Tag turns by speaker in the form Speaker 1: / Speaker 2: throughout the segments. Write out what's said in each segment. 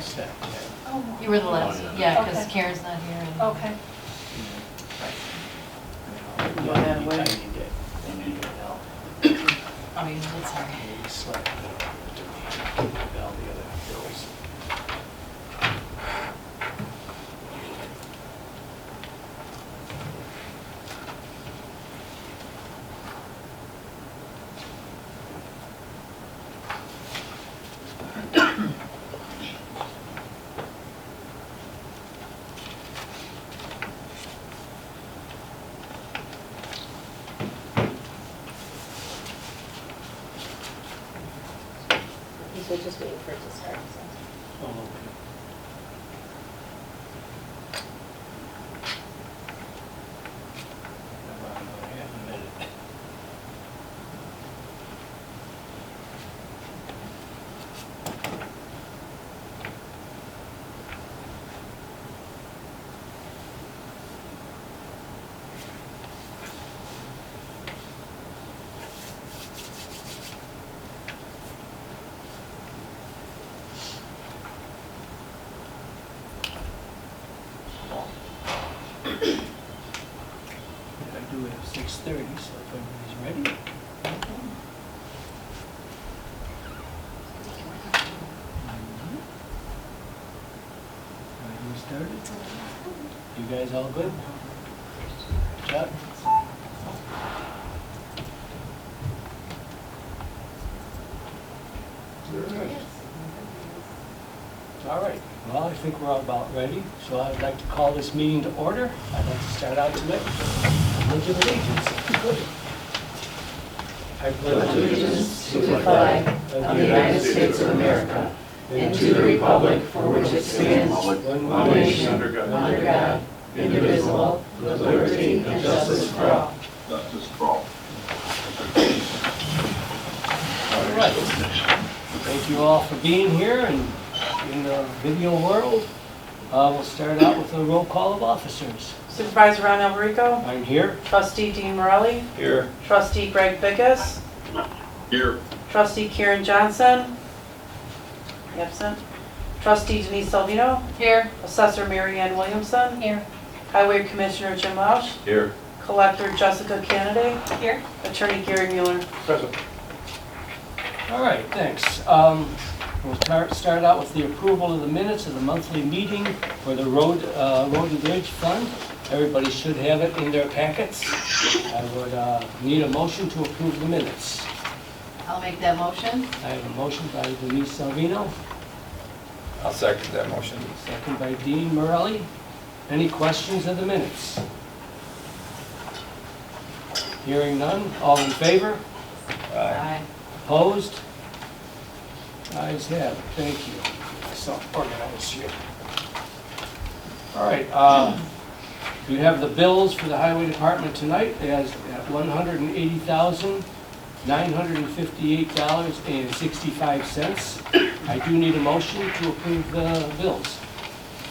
Speaker 1: last set, yeah.
Speaker 2: Oh,
Speaker 3: You were the last,
Speaker 1: Oh,
Speaker 3: yeah, because
Speaker 2: Okay.
Speaker 3: Karen's not here. and-
Speaker 2: okay.
Speaker 1: You
Speaker 2: want that away?
Speaker 1: need it. You need it now.
Speaker 3: Oh, you did, sorry.
Speaker 1: You select all the other bills.
Speaker 4: He's just waiting for it to start.
Speaker 1: Oh, okay. About half a minute. I do have 6:30, so if everybody's ready. We started? You guys all good? Chuck? All right, well, I think we're about ready, so I'd like to call this meeting to order. I'd like to start out tonight with Pledge of Allegiance. I pledge
Speaker 4: Allegiance to the flag of the United States of America and to the republic for which it stands, one nation, under God, indivisible, with liberty and justice for all.
Speaker 5: Justice for all.
Speaker 1: All right. Thank you all for being here and in the video world. We'll start out with a roll call of officers.
Speaker 2: Supervisor Ron Alberico,
Speaker 1: I'm here.
Speaker 2: trustee Dean Morelli,
Speaker 1: Here.
Speaker 2: trustee Greg Biggis,
Speaker 5: Here.
Speaker 2: trustee Karen Johnson, absent, trustee Denise Salvino,
Speaker 3: Here.
Speaker 2: assessor Mary Ann Williamson,
Speaker 3: Here.
Speaker 2: highway commissioner Jim Welsh,
Speaker 5: Here.
Speaker 2: collector Jessica Kennedy,
Speaker 3: Here.
Speaker 2: attorney Gary Mueller.
Speaker 5: Present.
Speaker 1: All right, thanks. We'll start out with the approval of the minutes of the monthly meeting for the Road and Bridge Fund. Everybody should have it in their packets. I would need a motion to approve the minutes.
Speaker 3: I'll make that motion.
Speaker 1: I have a motion by Denise Salvino,
Speaker 5: I'll second that motion.
Speaker 1: second by Dean Morelli. Any questions of the minutes? Hearing none, all in favor?
Speaker 3: Aye.
Speaker 1: Opposed? Ayes have it, thank you. So organized here. All right, you have the bills for the highway department tonight as at $180,958.65. I do need a motion to approve the bills.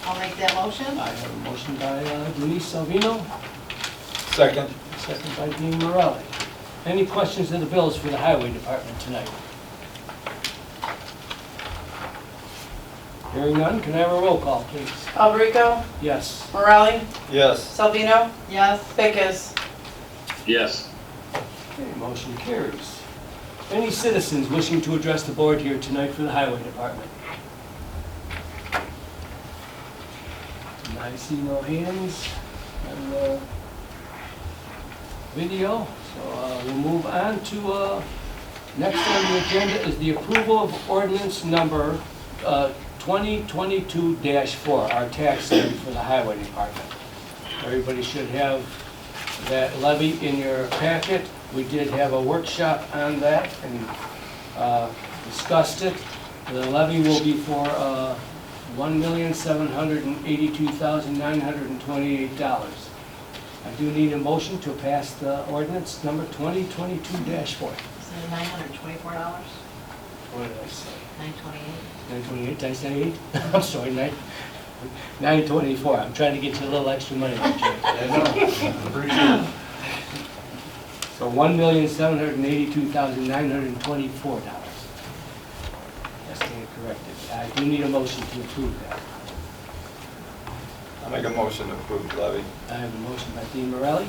Speaker 3: I'll make that motion.
Speaker 1: I have a motion by Denise Salvino,
Speaker 5: Second.
Speaker 1: second by Dean Morelli. Any questions of the bills for the highway department tonight? Hearing none, can I have a roll call, please?
Speaker 2: Alberico,
Speaker 1: Yes.
Speaker 2: Morelli,
Speaker 5: Yes.
Speaker 2: Salvino,
Speaker 3: Yes.
Speaker 2: Biggis.
Speaker 5: Yes.
Speaker 1: Okay, motion carries. Any citizens wishing to address the board here tonight for the highway department? And I see no hands on the video, so we'll move on to, next on the agenda is the approval of ordinance number 2022-4, our tax levy for the highway department. Everybody should have that levy in your packet. We did have a workshop on that and discussed it. The levy will be for $1,782,928. I do need a motion to pass the ordinance number 2022-4.
Speaker 3: Is it $924?
Speaker 1: What did I say?
Speaker 3: $928?
Speaker 1: 928, did I say 8? I'm sorry, 924. I'm trying to get you a little extra money there, Jay. So $1,782,924. That's correct. corrected. I do need a motion to approve that.
Speaker 5: I'll make a motion to approve the levy.
Speaker 1: I have a motion by Dean Morelli,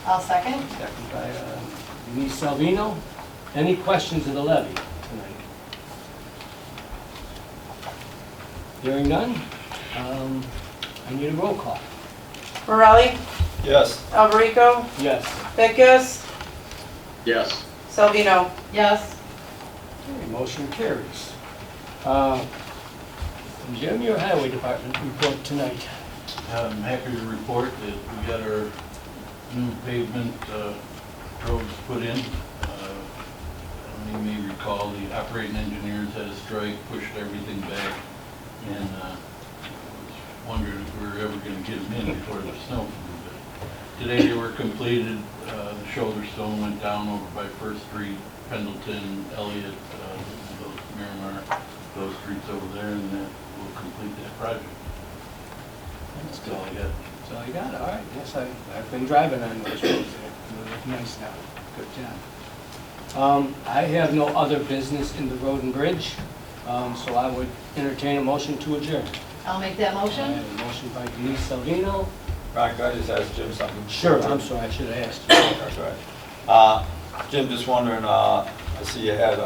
Speaker 3: I'll second.
Speaker 1: second by Denise Salvino. Any questions of the levy tonight? Hearing none, I need a roll call.
Speaker 2: Morelli,
Speaker 5: Yes.
Speaker 2: Alberico,
Speaker 1: Yes.
Speaker 2: Beckus,
Speaker 5: Yes.
Speaker 2: Salvino.
Speaker 3: Yes.
Speaker 1: Okay, motion carries. Jim, your highway department report tonight.
Speaker 4: I'm happy to report that we got our new pavement roads put in. You may recall the operating engineers had a strike, pushed everything back, and was wondering if we were ever going to get them in before the snow flew. But today they were completed. The shoulder stone went down over by First Street, Pendleton, Elliott, those Miramar, those streets over there, and that will complete that project.
Speaker 1: That's
Speaker 4: That's all I got.
Speaker 1: That's all you got? All right, yes, I've been driving on those roads there. They look nice now. Good job. I have no other business in the road and bridge, so I would entertain a motion to adjourn.
Speaker 3: I'll make that
Speaker 1: I
Speaker 3: motion.
Speaker 1: have a motion by Denise Salvino.
Speaker 5: Ron, can I just ask Jim something?
Speaker 1: Sure, I'm sorry, I should have asked you.
Speaker 5: That's all right. Jim, just wondering, I see you had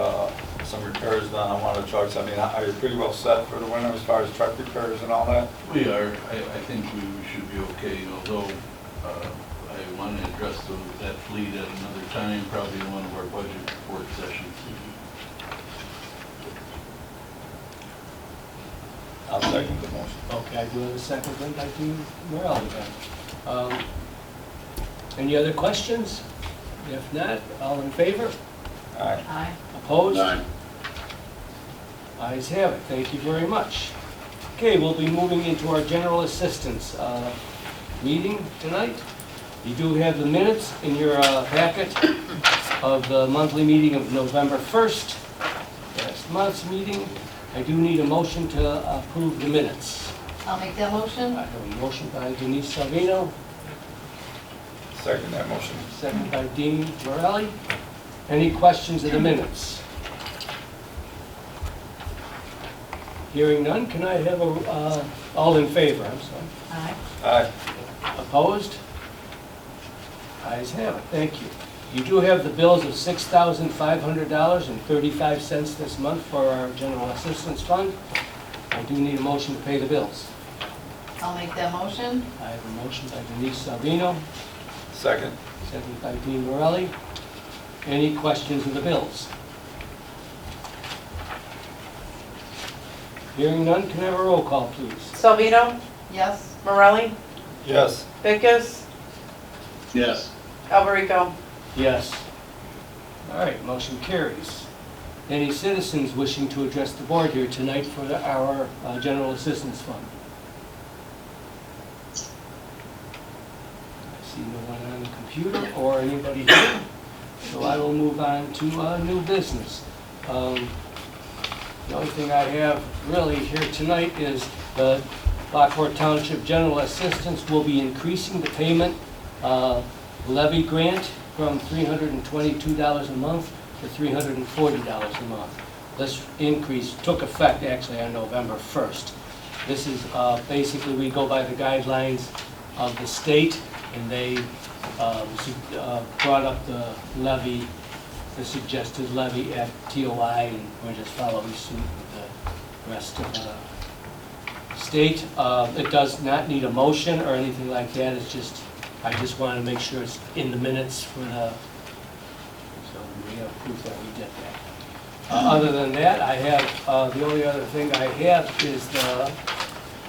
Speaker 5: some repairs done on one of the trucks. I mean, are you pretty well set for the winter as far as truck repairs and all that?
Speaker 4: We are. I think we should be okay, although I want to address that fleet at another time, probably in one of our budget report sessions.
Speaker 5: I'll second the motion.
Speaker 1: Okay, I do have a second then by Dean Morelli then. Any other questions? If not, all in favor?
Speaker 5: All right.
Speaker 3: Aye.
Speaker 1: Opposed? Ayes have it. Thank you very much. Okay, we'll be moving into our general assistance meeting tonight. You do have the minutes in your packet of the monthly meeting of November 1st, last month's meeting. I do need a motion to approve the minutes.
Speaker 3: I'll make that motion.
Speaker 1: I have a motion by Denise Salvino,
Speaker 5: Second that motion.
Speaker 1: second by Dean Morelli. Any questions of the minutes? Hearing none, can I have a, all in favor, I'm sorry.
Speaker 3: Aye.
Speaker 5: Aye.
Speaker 1: Opposed? Ayes have it, thank you. You do have the bills of $6,500.35 this month for our general assistance fund. I do need a motion to pay the bills.
Speaker 3: I'll make that motion.
Speaker 1: I have a motion by Denise Salvino,
Speaker 5: Second.
Speaker 1: second by Dean Morelli. Any questions of the bills? Hearing none, can I have a roll call, please?
Speaker 2: Salvino,
Speaker 3: Yes.
Speaker 2: Morelli,
Speaker 5: Yes.
Speaker 2: Beckus,
Speaker 5: Yes.
Speaker 2: Alberico.
Speaker 1: Yes. All right, motion carries. Any citizens wishing to address the board here tonight for our general assistance fund? I see no one on the computer or anybody here, so I will move on to new business. The only thing I have really here tonight is the Lockport Township General Assistance will be increasing the payment levy grant from $322 a month to $340 a month. This increase took effect actually on November 1st. This is basically, we go by the guidelines of the state, and they brought up the levy, the suggested levy at TOI, and we're just following suit with the rest of the state. It does not need a motion or anything like that. It's just, I just want to make sure it's in the minutes for the, so we have proof that we did that. Other than that, I have, the only other thing I have is the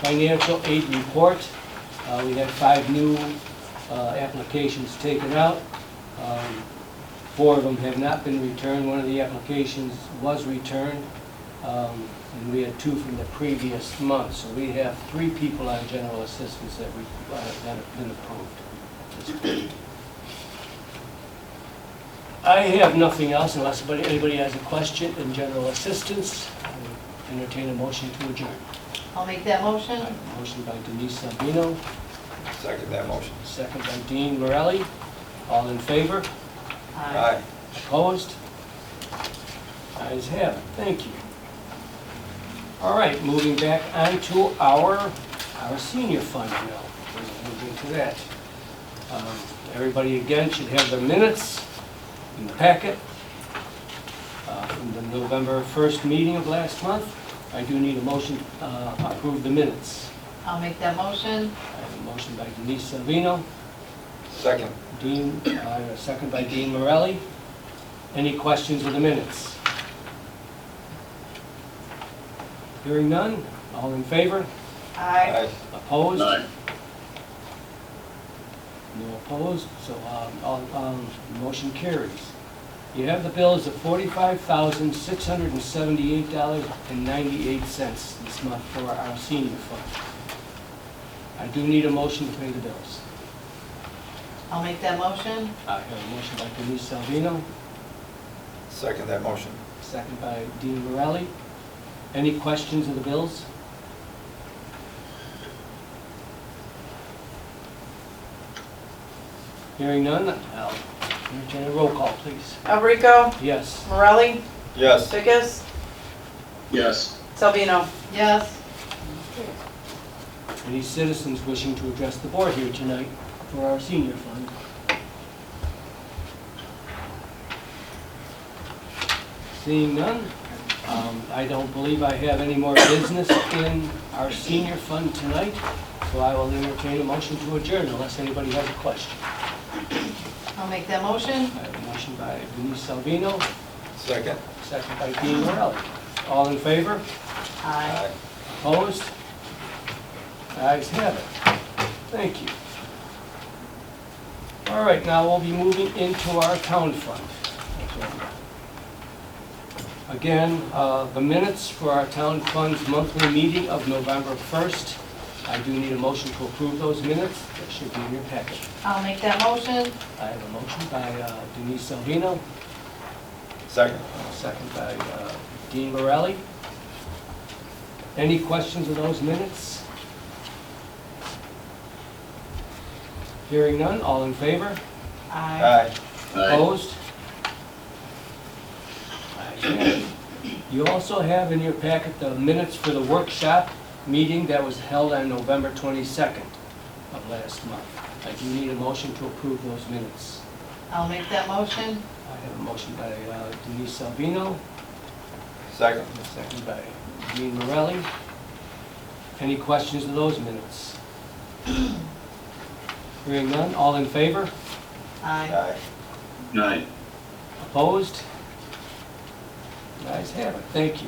Speaker 1: financial aid report. We had 5 new applications taken out. 4 of them have not been returned. One of the applications was returned, and we had 2 from the previous month. So we have 3 people on general assistance that have been approved. I have nothing else unless anybody has a question in general assistance. I would entertain a motion to adjourn.
Speaker 3: I'll make that motion.
Speaker 1: I have a motion by Denise Salvino,
Speaker 5: Second that motion.
Speaker 1: second by Dean Morelli. All in favor?
Speaker 5: Aye.
Speaker 1: Opposed? Ayes have it. Thank you. All right, moving back onto our senior fund now. Moving to that. Everybody again should have their minutes in the packet from the November 1st meeting of last month. I do need a motion to approve the minutes.
Speaker 3: I'll make that motion.
Speaker 1: I have a motion by Denise Salvino,
Speaker 5: Second.
Speaker 1: a second by Dean Morelli. Any questions of the minutes? Hearing none, all in favor?
Speaker 2: Aye.
Speaker 1: Opposed?
Speaker 4: Aye.
Speaker 1: No opposed, so motion carries. You have the bills of $45,678.98 this month for our senior fund. I do need a motion to pay the bills.
Speaker 3: I'll make that motion.
Speaker 1: I have a motion by Denise Salvino,
Speaker 5: Second that motion.
Speaker 1: second by Dean Morelli. Any questions of the bills? Hearing none, I'll entertain a roll call, please.
Speaker 2: Alberico,
Speaker 1: Yes.
Speaker 2: Morelli,
Speaker 5: Yes.
Speaker 2: Vickers,
Speaker 4: Yes.
Speaker 2: Salvino.
Speaker 3: Yes.
Speaker 1: Any citizens wishing to address the board here tonight for our senior fund? Seeing none, I don't believe I have any more business in our senior fund tonight, so I will entertain a motion to adjourn unless anybody has a question.
Speaker 3: I'll make that motion.
Speaker 1: I have a motion by Denise Salvino,
Speaker 5: Second.
Speaker 1: second by Dean Morelli. All in favor?
Speaker 3: Aye.
Speaker 1: Opposed? Ayes have it. Thank you. All right, now we'll be moving into our town fund. Again, the minutes for our town fund's monthly meeting of November 1st. I do need a motion to approve those minutes. That should be in your packet.
Speaker 3: I'll make that motion.
Speaker 1: I have a motion by Denise Salvino,
Speaker 5: Second.
Speaker 1: second by Dean Morelli. Any questions of those minutes? Hearing none, all in favor?
Speaker 2: Aye.
Speaker 1: Opposed? Ayes have it. You also have in your packet the minutes for the workshop meeting that was held on November 22nd of last month. I do need a motion to approve those minutes.
Speaker 3: I'll make that motion.
Speaker 1: I have a motion by Denise Salvino,
Speaker 5: Second.
Speaker 1: a second by Dean Morelli. Any questions of those minutes? Hearing none, all in favor?
Speaker 3: Aye.
Speaker 4: Aye.
Speaker 1: Opposed? Ayes have it, thank you.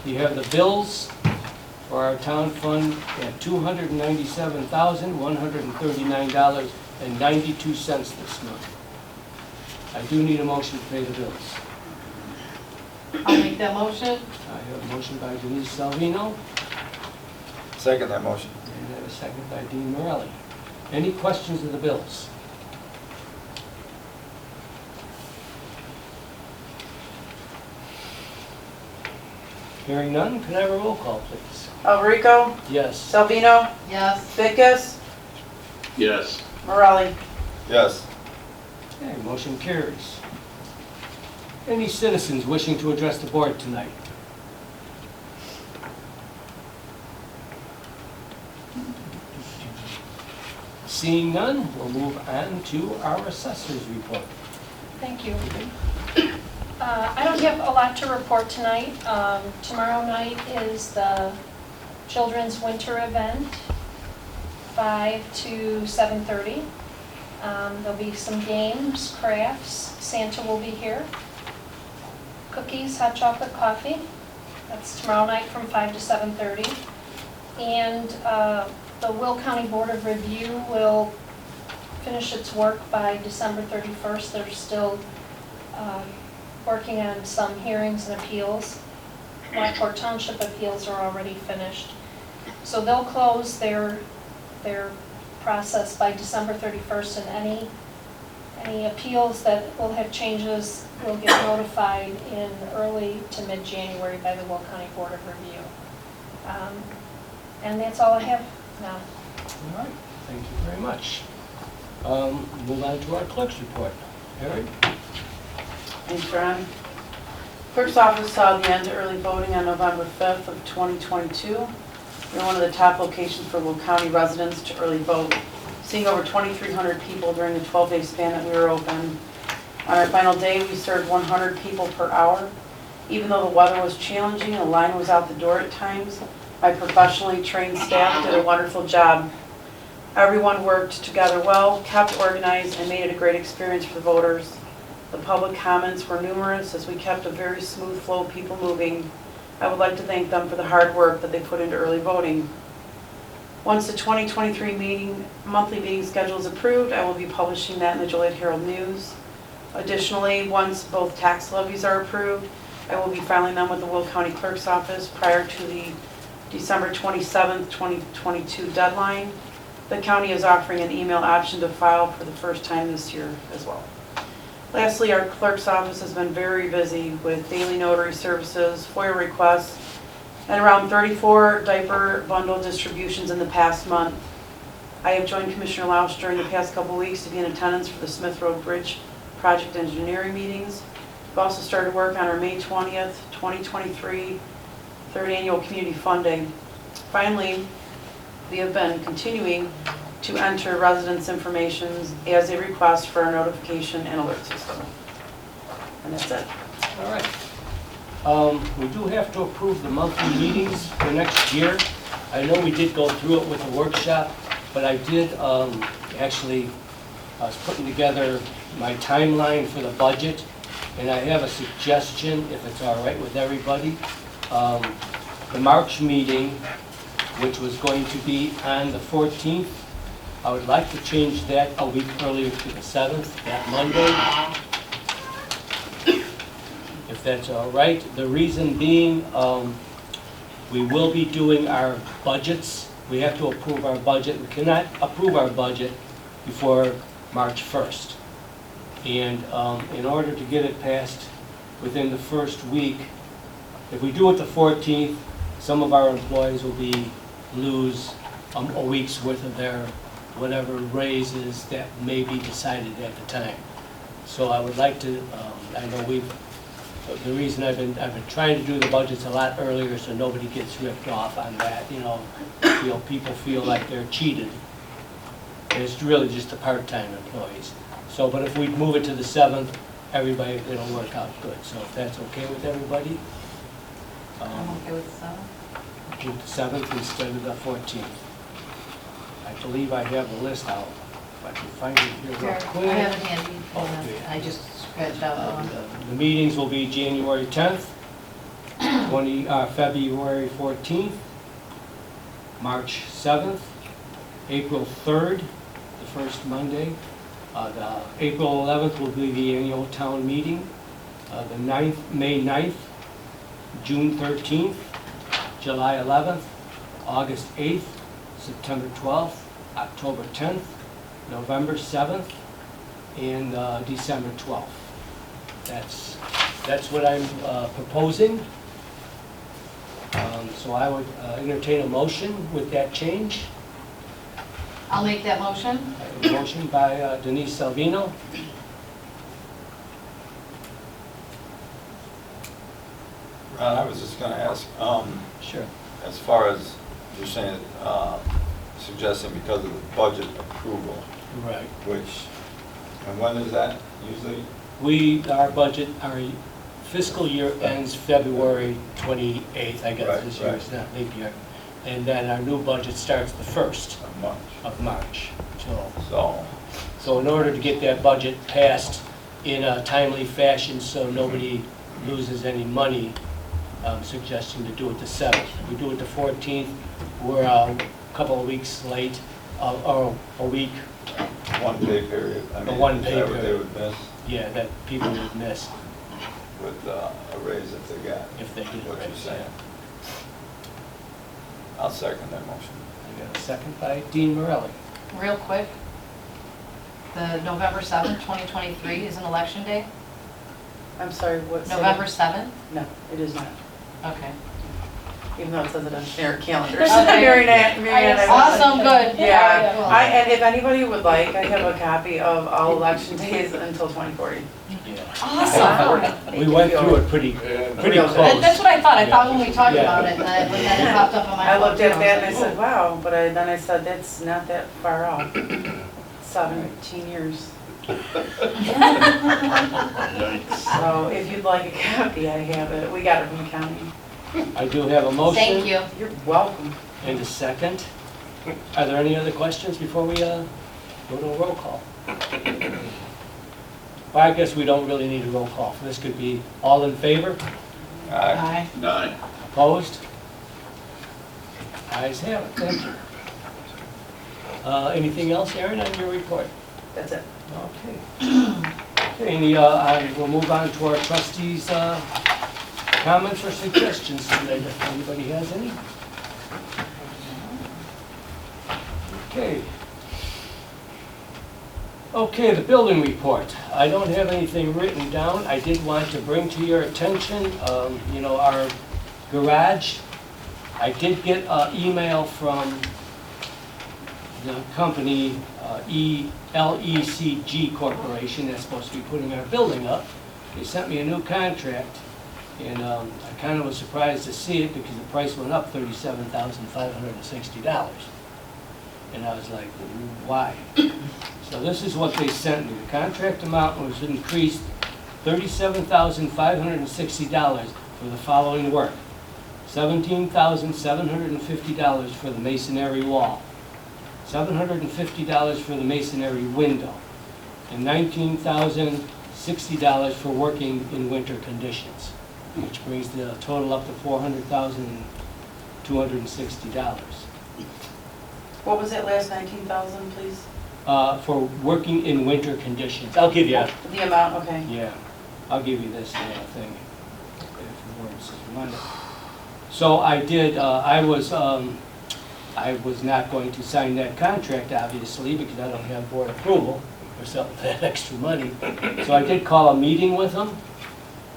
Speaker 1: You have the bills for our town fund at $297,139.92 this month. I do need a motion to pay the bills.
Speaker 3: I'll make that motion.
Speaker 1: I have a motion by Denise Salvino,
Speaker 5: Second that motion.
Speaker 1: and I have a second by Dean Morelli. Any questions of the bills? Hearing none, could I have a roll call, please?
Speaker 2: Alberico,
Speaker 1: Yes.
Speaker 2: Salvino,
Speaker 3: Yes.
Speaker 2: Vickers,
Speaker 4: Yes.
Speaker 2: Morelli.
Speaker 5: Yes.
Speaker 1: Okay, motion carries. Any citizens wishing to address the board tonight? Seeing none, we'll move on to our assessor's report.
Speaker 6: Thank you. I don't have a lot to report tonight. Tomorrow night is the children's winter event, 5 to 7:30. There'll be some games, crafts, Santa will be here. Cookies, hot chocolate, coffee. That's tomorrow night from 5 to 7:30. And the Will County Board of Review will finish its work by December 31st. They're still working on some hearings and appeals. Lockport Township appeals are already finished. So they'll close their process by December 31st, and any appeals that will have changes will get notified in early to mid-January by the Will County Board of Review. And that's all I have now.
Speaker 1: All right, thank you very much. Move on to our clerk's report. Harry?
Speaker 2: Thanks, Ron. Clerk's office saw the end to early voting on November 5th of 2022. We're one of the top locations for Will County residents to early vote, seeing over 2,300 people during the 12-day span that we were open. On our final day, we served 100 people per hour. Even though the weather was challenging and the line was out the door at times, my professionally trained staff did a wonderful job. Everyone worked together well, kept organized, and made it a great experience for the voters. The public comments were numerous as we kept a very smooth flow of people moving. I would like to thank them for the hard work that they put into early voting. Once the 2023 monthly meeting schedule is approved, I will be publishing that in the Joliet Herald News. Additionally, once both tax levies are approved, I will be filing them with the Will County Clerk's Office prior to the December 27th, 2022 deadline. The county is offering an email option to file for the first time this year as well. Lastly, our clerk's office has been very busy with daily notary services, FOIA requests, and around 34 diaper bundle distributions in the past month. I have joined Commissioner Lausch during the past couple weeks to be in attendance for the Smith Road Bridge project engineering meetings. We've also started work on our May 20th, 2023 third annual community fund day. Finally, we have been continuing to enter residents' information as a request for our notification and alert system. And that's it.
Speaker 1: All right. We do have to approve the monthly meetings for next year. I know we did go through it with the workshop, but I did actually, I was putting together my timeline for the budget, and I have a suggestion, if it's all right with everybody. The March meeting, which was going to be on the 14th, I would like to change that a week earlier to the 7th, that Monday, if that's all right. The reason being, we will be doing our budgets. We have to approve our budget. We cannot approve our budget before March 1st. And in order to get it passed within the first week, if we do it the 14th, some of our employees will lose a week's worth of their whatever raises that may be decided at the time. So I would like to, I know the reason I've been trying to do the budgets a lot earlier so nobody gets ripped off on that, people feel like they're cheated. And it's really just the part-time employees. So, but if we move it to the 7th, everybody, it'll work out good. So if that's okay with everybody?
Speaker 3: I'm okay with the 7th.
Speaker 1: Do the 7th instead of the 14th. I believe I have the list out. If I can find it here real
Speaker 3: I
Speaker 1: quick.
Speaker 3: have it handy.
Speaker 1: Okay.
Speaker 3: I just scratched out the one.
Speaker 1: The meetings will be January 10th, February 14th, March 7th, April 3rd, the first Monday. The April 11th will be the annual town meeting. The 9th, May 9th, June 13th, July 11th, August 8th, September 12th, October 10th, November 7th, and December 12th. That's what I'm proposing. So I would entertain a motion with that change.
Speaker 3: I'll make that motion.
Speaker 1: I have a motion by Denise Salvino.
Speaker 5: Ron, I was just gonna ask,
Speaker 1: Sure.
Speaker 5: as far as you're saying, suggesting because of the budget approval,
Speaker 1: Right.
Speaker 5: and when is that usually?
Speaker 1: Our budget, our fiscal year ends February 28th, I guess
Speaker 5: Right,
Speaker 1: this year,
Speaker 5: right.
Speaker 1: it's not leap year. And then our new budget starts the 1st
Speaker 5: Of March.
Speaker 1: of March.
Speaker 5: So,
Speaker 1: So in order to get that budget passed in a timely fashion so nobody loses any money, I'm suggesting to do it the 7th. If we do it the 14th, we're a couple of weeks late, or a week,
Speaker 5: one pay period. I mean,
Speaker 1: one
Speaker 5: is
Speaker 1: pay
Speaker 5: that what they
Speaker 1: period.
Speaker 5: would miss
Speaker 1: yeah, that people would miss
Speaker 5: with a raise that they got?
Speaker 1: if they did
Speaker 5: What you're
Speaker 1: raise.
Speaker 5: saying. I'll second that motion.
Speaker 1: I got a second by Dean Morelli.
Speaker 3: Real quick, the November 7th, 2023 is an election day?
Speaker 2: I'm sorry, what's
Speaker 3: November 7th?
Speaker 2: No, it is not.
Speaker 3: Okay.
Speaker 2: Even though it says it on their calendars.
Speaker 3: Okay.
Speaker 2: Mary Ann, I was-
Speaker 3: Awesome, good.
Speaker 2: Yeah, and if anybody would like, I have a copy of all election days until 2040.
Speaker 1: Yeah.
Speaker 3: Awesome.
Speaker 1: We went through it pretty close.
Speaker 3: That's what I thought. I thought when we talked
Speaker 1: Yeah.
Speaker 3: about it, that when that had popped up on my
Speaker 2: I
Speaker 3: phone.
Speaker 2: looked at
Speaker 3: too,
Speaker 2: that and I
Speaker 3: was
Speaker 2: said,
Speaker 3: like,
Speaker 2: wow, but then I said, that's not that far off. 17 years. So if you'd like a copy, I have it. We got it from the county.
Speaker 1: I do have a
Speaker 3: "Oh,
Speaker 1: motion.
Speaker 3: thank you.
Speaker 2: You're welcome.
Speaker 1: And a second. Are there any other questions before we go to a roll call? Well, I guess we don't really need a roll call. This could be all in favor,
Speaker 5: Aye.
Speaker 3: Aye.
Speaker 1: opposed? Ayes have it, thank you. Anything else, Aaron, on your report?
Speaker 2: That's it.
Speaker 1: Okay. Okay, we'll move on to our trustees' comments or suggestions today, if anybody has any. Okay. Okay, the building report. I don't have anything written down. I did want to bring to your attention, our garage. I did get an email from the company, LECG Corporation, that's supposed to be putting our building up. They sent me a new contract, and I kind of was surprised to see it because the price went up $37,560. And I was like, why? So this is what they sent me. The contract amount was increased $37,560 for the following work. $17,750 for the masonry wall, $750 for the masonry window, and $19,060 for working in winter conditions, which brings the total up to $400,260.
Speaker 2: What was that last 19,000, please?
Speaker 1: For working in winter conditions. I'll give you,
Speaker 2: The amount, okay.
Speaker 1: yeah, I'll give you this thing. So I did, I was not going to sign that contract, obviously, because I don't have board approval for something that extra money. So I did call a meeting with them,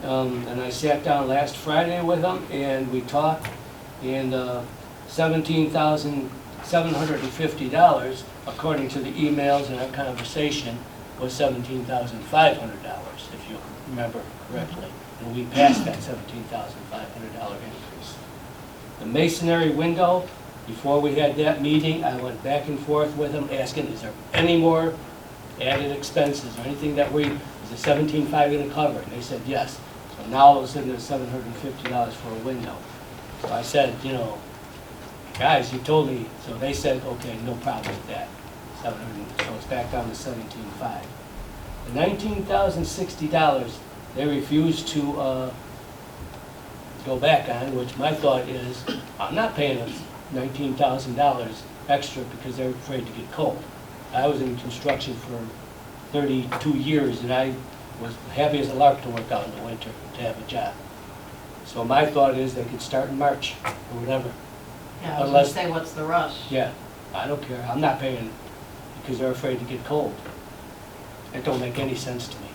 Speaker 1: and I sat down last Friday with them, and we talked, and $17,750, according to the emails and our conversation, was $17,500, if you remember correctly. And we passed that $17,500 increase. The masonry window, before we had that meeting, I went back and forth with them asking, is there any more added expenses or anything that is the $17,500 going to cover? And they said yes. So now all of a sudden there's $750 for a window. So I said, guys, you told me, so they said, okay, no problem with that. 700, so it's back down to $17,500. The $19,060 they refused to go back on, which my thought is, I'm not paying them $19,000 extra because they're afraid to get cold. I was in construction for 32 years and I was happy as a lark to work out in the winter to have a job. So my thought is they could start in March or whatever.
Speaker 3: Yeah, I was gonna say, what's the rush?
Speaker 1: Yeah, I don't care. I'm not paying because they're afraid to get cold. It don't make any sense to me.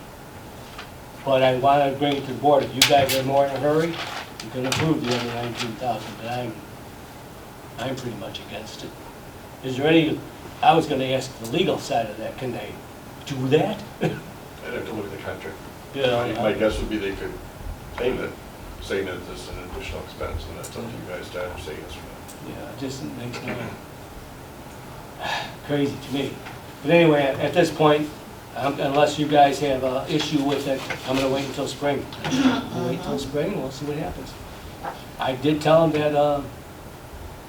Speaker 1: But I want to bring it to the board. If you guys are more in a hurry, you can approve the other 19,000, but I'm pretty much against it. Is there any, I was going to ask the legal side of that. Can they do that?
Speaker 4: I'd have to look at the contract.
Speaker 1: Yeah.
Speaker 4: My guess would be they could claim it, saying that this is an additional expense, and that's up to you guys to either say yes or no.
Speaker 1: Yeah, it just makes me crazy to me. But anyway, at this point, unless you guys have an issue with it, I'm going to wait until spring. I'll wait until spring and we'll see what happens. I did tell them that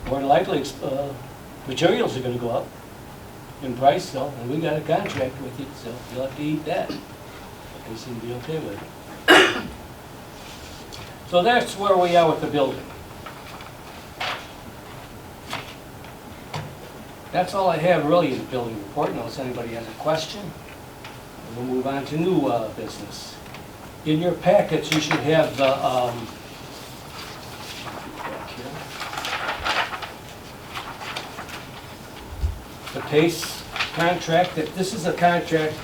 Speaker 1: more than likely materials are going to go up in price, so, and we got a contract with you, so you'll have to eat that. But they seem to be okay with it. So that's where we are with the building. That's all I have really in the building report, unless anybody has a question. We'll move on to new business. In your packets, you should have the PACE contract. This is a contract,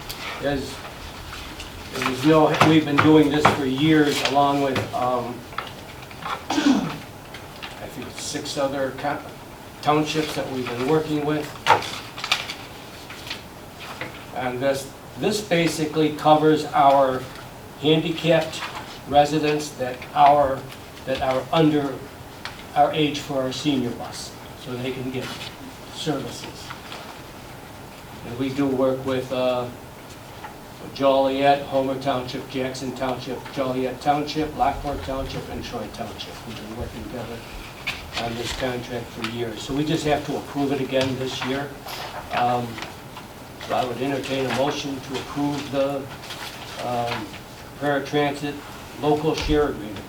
Speaker 1: we've been doing this for years, along with I think it's 6 other townships that we've been working with. And this basically covers our handicapped residents that are under our age for our senior bus, so they can get services. And we do work with Joliet, Homer Township, Jackson Township, Joliet Township, Lockport Township, and Troy Township. We've been working together on this contract for years. So we just have to approve it again this year. So I would entertain a motion to approve the paratransit local share agreement.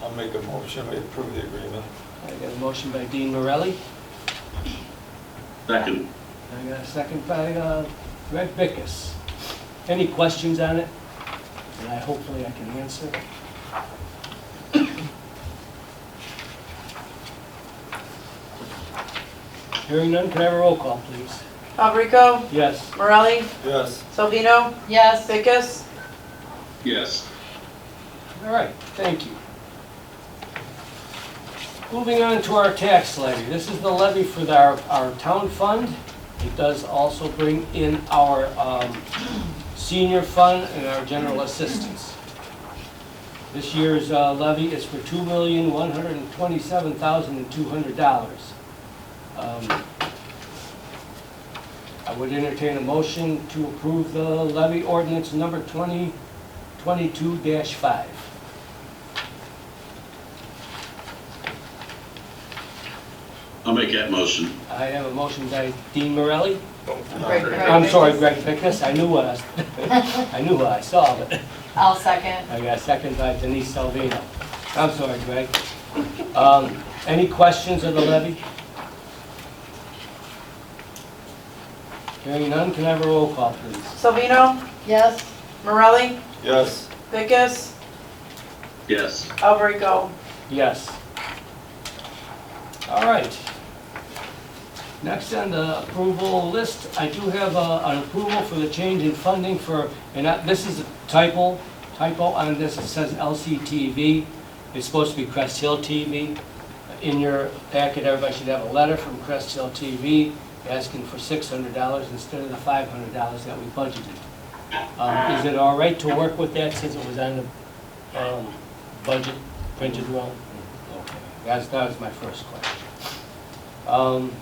Speaker 5: I'll make a motion, we approve the agreement.
Speaker 1: I got a motion by Dean Morelli.
Speaker 4: Second.
Speaker 1: I got a second by Greg Bickus. Any questions on it? And hopefully I can answer. Hearing none, can I have a roll call, please?
Speaker 2: Alberico?
Speaker 1: Yes.
Speaker 2: Morelli?
Speaker 5: Yes.
Speaker 2: Salvino?
Speaker 3: Yes.
Speaker 2: Bickus?
Speaker 4: Yes.
Speaker 1: All right, thank you. Moving on to our tax levy. This is the levy for our town fund. It does also bring in our senior fund and our general assistance. This year's levy is for $2,127,200. I would entertain a motion to approve the levy ordinance number 2022-5.
Speaker 4: I'll make that motion.
Speaker 1: I have a motion by Dean Morelli.
Speaker 3: Greg
Speaker 1: I'm sorry,
Speaker 3: Bickus.
Speaker 1: Greg Bickus. I knew what I saw, but
Speaker 3: I'll second.
Speaker 1: I got a second by Denise Salvino. I'm sorry, Greg. Any questions of the levy? Hearing none, can I have a roll call, please?
Speaker 2: Salvino?
Speaker 3: Yes.
Speaker 2: Morelli?
Speaker 5: Yes.
Speaker 2: Bickus?
Speaker 4: Yes.
Speaker 2: Alberico?
Speaker 1: Yes. All right. Next on the approval list, I do have an approval for the change in funding for, this is a typo on this, it says LCTV. It's supposed to be Crest Hill TV. In your packet, everybody should have a letter from Crest Hill TV asking for $600 instead of the $500 that we budgeted. Is it all right to work with that since it was on the budget printed wrong? Okay, that was my first question.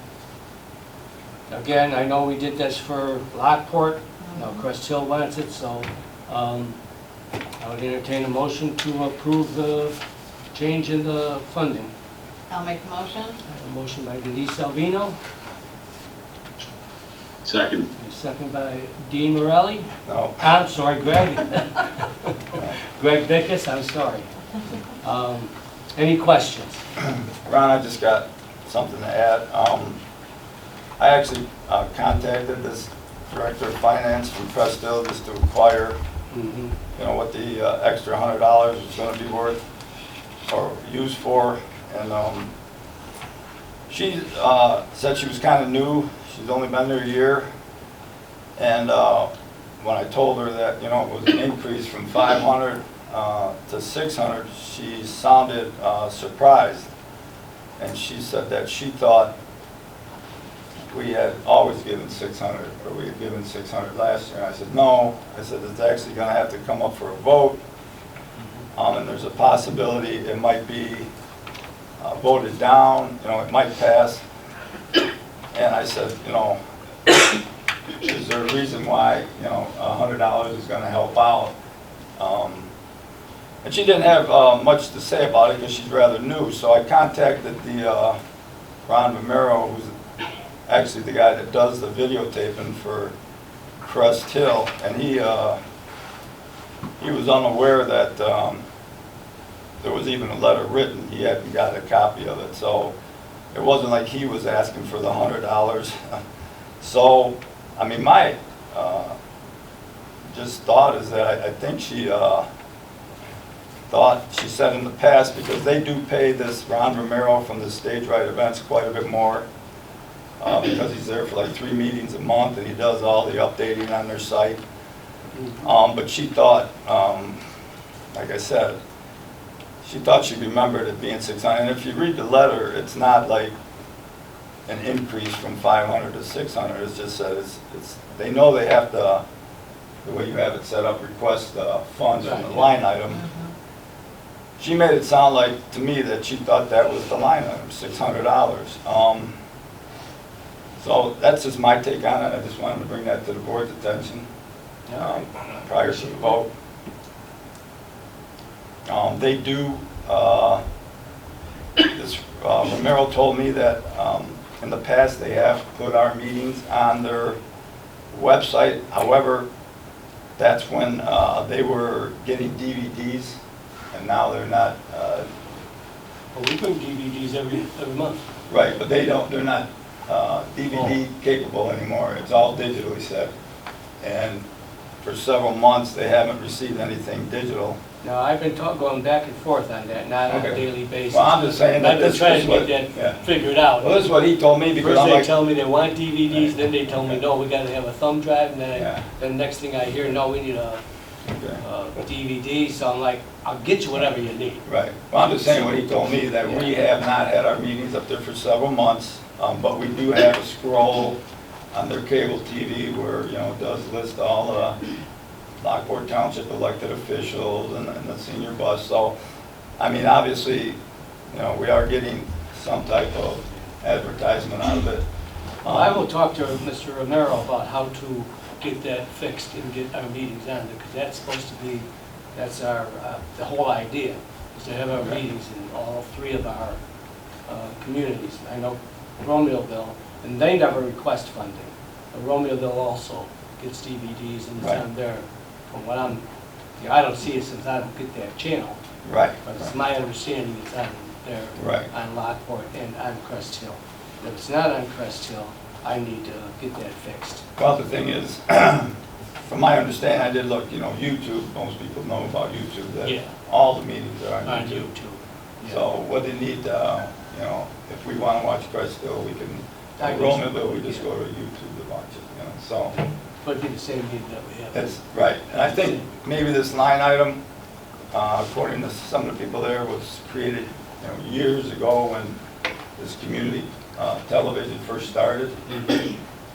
Speaker 1: Again, I know we did this for Lockport, now Crest Hill wants it, so I would entertain a motion to approve the change in the funding.
Speaker 3: I'll make the motion.
Speaker 1: I have a motion by Denise Salvino,
Speaker 4: Second.
Speaker 1: a second by Dean Morelli.
Speaker 5: No.
Speaker 1: I'm sorry, Greg. Greg Bickus, I'm sorry. Any questions?
Speaker 5: Ron, I just got something to add. I actually contacted this director of finance from Crest Hill just to inquire,
Speaker 1: Mhm.
Speaker 5: what the extra $100 was going to be worth or used for. And she said she was kind of new. She's only been there a year. And when I told her that, it was an increase from 500 to 600, she sounded surprised. And she said that she thought we had always given 600, or we had given 600 last year. And I said, no. I said, it's actually going to have to come up for a vote. And there's a possibility it might be voted down, it might pass. And I said, is there a reason why, $100 is going to help out? And she didn't have much to say about it because she's rather new. So I contacted the Ron Romero, who's actually the guy that does the videotaping for Crest Hill, and he was unaware that there was even a letter written. He hadn't got a copy of it, so it wasn't like he was asking for the $100. So, I mean, my just thought is that I think she she said in the past, because they do pay this Ron Romero from the Stage Right events quite a bit more, because he's there for like 3 meetings a month and he does all the updating on their site. But she thought, like I said, she thought she remembered it being 600. And if you read the letter, it's not like an increase from 500 to 600. It's just that they know they have to, the way you have it set up, request funds from the line item. She made it sound like, to me, that she thought that was the line item, $600. So that's just my take on it. I just wanted to bring that to the board's attention prior to the vote. They do, Romero told me that in the past they have put our meetings on their website. However, that's when they were getting DVDs, and now they're not.
Speaker 1: Well, we put DVDs every month.
Speaker 5: Right, but they're not DVD capable anymore. It's all digitally set. And for several months, they haven't received anything digital.
Speaker 1: Now, I've been going back and forth on that, not on a daily basis.
Speaker 5: Well, I'm just saying that
Speaker 1: I've been
Speaker 5: this
Speaker 1: trying
Speaker 5: is
Speaker 1: to
Speaker 5: what,
Speaker 1: get that
Speaker 5: yeah.
Speaker 1: figured out.
Speaker 5: Well, this is what he told me, because
Speaker 1: First
Speaker 5: I'm
Speaker 1: they
Speaker 5: like,
Speaker 1: tell me they want DVDs, then they tell me, no, we gotta have a thumb drive, and
Speaker 5: Yeah.
Speaker 1: then next thing I hear, no, we need a
Speaker 5: okay.
Speaker 1: DVD, so I'm like, I'll get you whatever you need.
Speaker 5: Right. Well, I'm just saying what he told me, that we have not had our meetings up there for several months, but we do have a scroll on their cable TV where, it does list all the Lockport Township elected officials and the senior bus. So, I mean, obviously, we are getting some type of advertisement out of it.
Speaker 1: Well, I will talk to Mr. Romero about how to get that fixed and get our meetings on, because that's supposed to be, that's our, the whole idea, is to have our meetings in all three of our communities. I know Romeoville, and they never request funding. But Romeoville also gets DVDs, and it's
Speaker 5: Right.
Speaker 1: on there. From what I don't see it since I don't get that channel,
Speaker 5: Right.
Speaker 1: but it's my understanding it's on there,
Speaker 5: Right.
Speaker 1: on Lockport and on Crest Hill. If it's not on Crest Hill, I need to get that fixed.
Speaker 5: Well, the thing is, from my understanding, I did look, YouTube, most people know about YouTube, that
Speaker 1: Yeah.
Speaker 5: all the meetings are on
Speaker 1: On
Speaker 5: YouTube.
Speaker 1: YouTube. Yeah.
Speaker 5: So what they need, if we want to watch Crest Hill, we can,
Speaker 1: I can-
Speaker 5: Romeoville, we just go to YouTube to watch it, so.
Speaker 1: Would be the same meeting that we have.
Speaker 5: That's right, and I think maybe this line item, according to some of the people there, was created, years ago when this community television first started.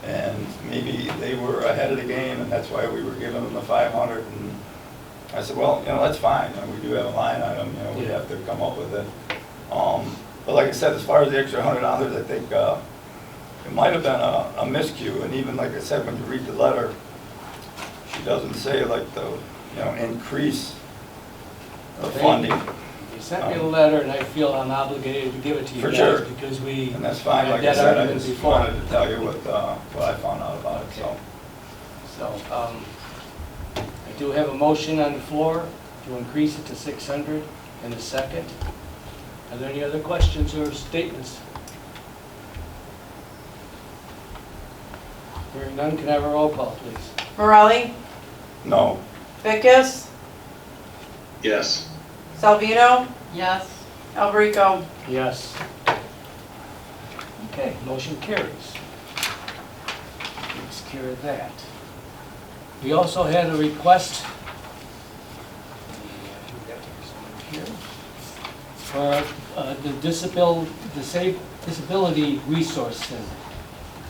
Speaker 5: And maybe they were ahead of the game, and that's why we were giving them the 500. And I said, well, that's fine, we do have a line item, we have to come up with it. But like I said, as far as the extra $100, I think it might have been a miscue, and even like I said, when you read the letter, she doesn't say like the, increase of funding,
Speaker 1: You sent me a letter, and I feel I'm obligated to give it to you
Speaker 5: For
Speaker 1: guys,
Speaker 5: sure.
Speaker 1: because we
Speaker 5: and that's fine,
Speaker 1: had
Speaker 5: like I
Speaker 1: that
Speaker 5: said, I
Speaker 1: argument
Speaker 5: just
Speaker 1: before.
Speaker 5: wanted to tell you what I found out about it, so.
Speaker 1: So, I do have a motion on the floor to increase it to 600 in a second. Are there any other questions or statements? Hearing none, can I have a roll call, please?
Speaker 2: Morelli,
Speaker 5: No,
Speaker 2: Vickers,
Speaker 4: Yes.
Speaker 2: Salvino,
Speaker 3: Yes.
Speaker 2: Alberico.
Speaker 1: Yes. Okay, motion carries. Takes care of that. We also had a request for the Disability Resource Center.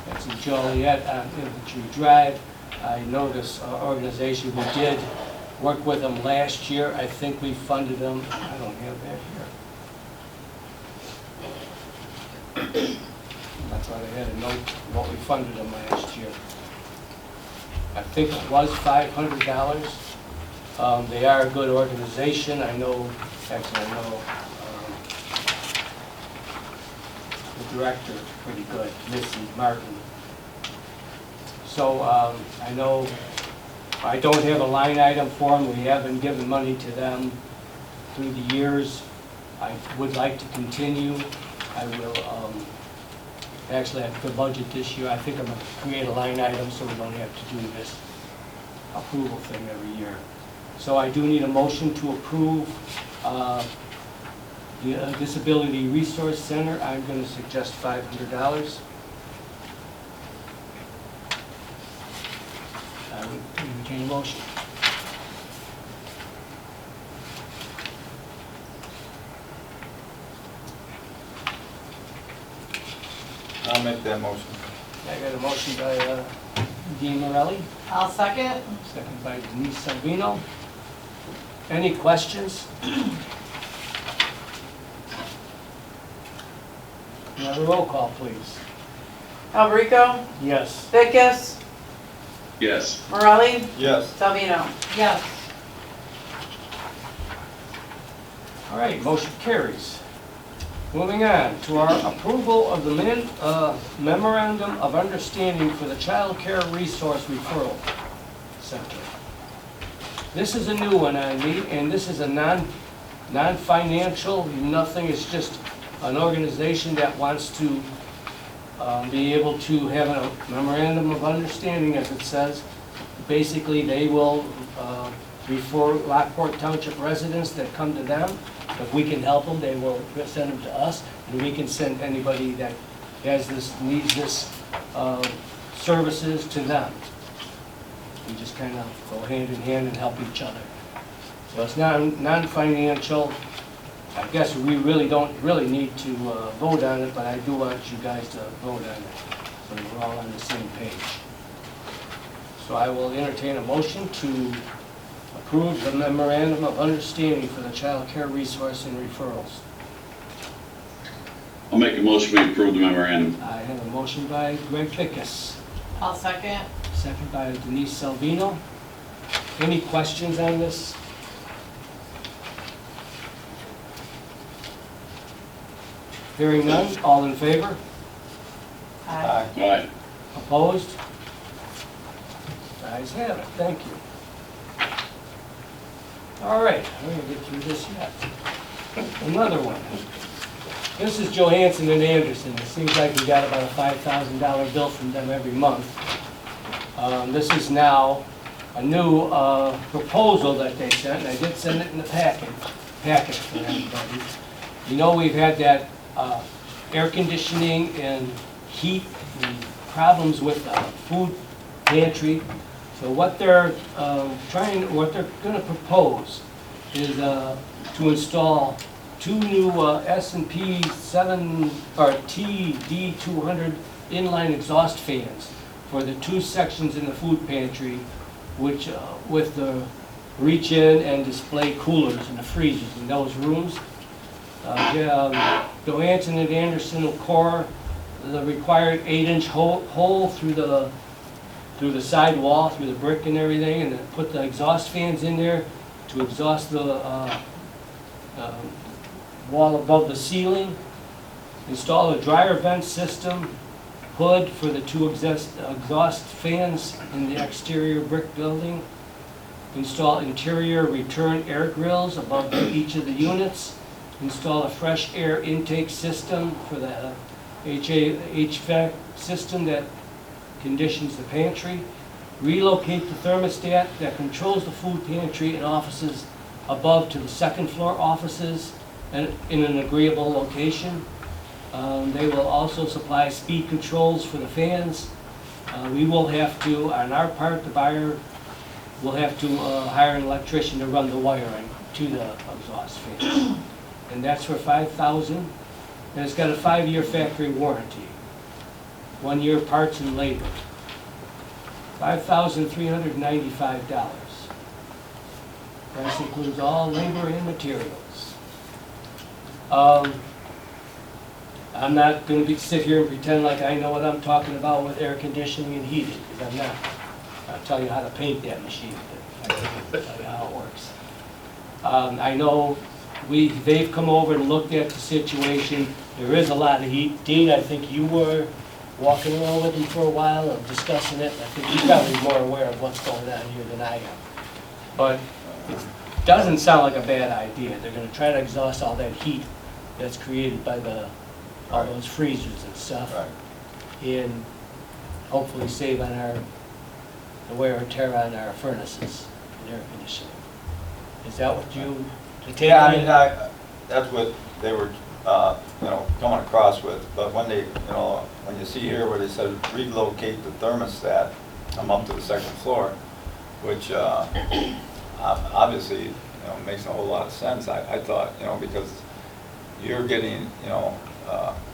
Speaker 1: That's in Joliet on Infantry Drive. I know this organization, we did work with them last year. I think we funded them, I don't have that here. I thought I had a note of what we funded them last year. I think it was $500. They are a good organization. I know the director is pretty good, Missy Martin. So I know I don't have a line item for them. We have been giving money to them through the years. I would like to continue. I will, actually, the budget this year, I think I'm going to create a line item so we don't have to do this approval thing every year. So I do need a motion to approve the Disability Resource Center. I'm going to suggest $500. I would entertain a motion.
Speaker 5: I'll make that motion.
Speaker 1: I got a motion by Dean Morelli,
Speaker 3: I'll second.
Speaker 1: second by Denise Salvino. Any questions? Another roll call, please.
Speaker 2: Alberico,
Speaker 1: Yes.
Speaker 2: Vickers,
Speaker 4: Yes.
Speaker 2: Morelli,
Speaker 5: Yes.
Speaker 2: Salvino.
Speaker 3: Yes.
Speaker 1: All right, motion carries. Moving on to our approval of the memorandum of understanding for the Child Care Resource Referral Center. This is a new one on me, and this is a non-financial, nothing, it's just an organization that wants to be able to have a memorandum of understanding, as it says. Basically, they will refer Lockport Township residents that come to them. If we can help them, they will send them to us, and we can send anybody that has this, needs this services to them. We just kind of go hand in hand and help each other. So it's non-financial. I guess we really don't need to vote on it, but I do want you guys to vote on it, so we're all on the same page. So I will entertain a motion to approve the memorandum of understanding for the Child Care Resource and Referrals.
Speaker 4: I'll make a motion we approve the memorandum.
Speaker 1: I have a motion by Greg Fickus,
Speaker 3: I'll second.
Speaker 1: second by Denise Salvino. Any questions on this? Hearing none, all in favor?
Speaker 5: Aye.
Speaker 4: Aye.
Speaker 1: Opposed? Ayes have it, thank you. All right, we're gonna get through this yet. Another one. This is Johansson and Anderson. It seems like we got about a $5,000 bill from them every month. This is now a new proposal that they sent, and I did send it in the packet for everybody. You know, we've had that air conditioning and heat and problems with the food pantry. So what they're gonna propose is to install two new S&P 7 or TD200 inline exhaust fans for the two sections in the food pantry, which with the reach-in and display coolers and the freezers in those rooms. Johansson and Anderson will core the required 8-inch hole through the side wall, through the brick and everything, and then put the exhaust fans in there to exhaust the wall above the ceiling. Install a dryer vent system, hood for the two exhaust fans in the exterior brick building. Install interior return air grills above each of the units. Install a fresh air intake system for the HVAC system that conditions the pantry. Relocate the thermostat that controls the food pantry and offices above to the second floor offices and in an agreeable location. They will also supply speed controls for the fans. We will have to, on our part, the buyer will have to hire an electrician to run the wiring to the exhaust fans. And that's for $5,000. And it's got a 5-year factory warranty. 1 year parts and labor. $5,395. Price includes all labor and materials. I'm not going to sit here and pretend like I know what I'm talking about with air conditioning and heating, because I'm not. I'll tell you how to paint that machine. I'll tell you how it works. I know they've come over and looked at the situation. There is a lot of heat. Dean, I think you were walking around with them for a while and discussing it. I think you're probably more aware of what's going on here than I am. But it doesn't sound like a bad idea. They're going to try to exhaust all that heat that's created by all those freezers and stuff.
Speaker 5: Right.
Speaker 1: And hopefully save on the wear and tear on our furnaces and air conditioning. Is that what you?
Speaker 5: Yeah, I mean, that's what they were, coming across with. But when when you see here where they said relocate the thermostat, come up to the second floor, which obviously, makes a whole lot of sense. I thought, because you're getting,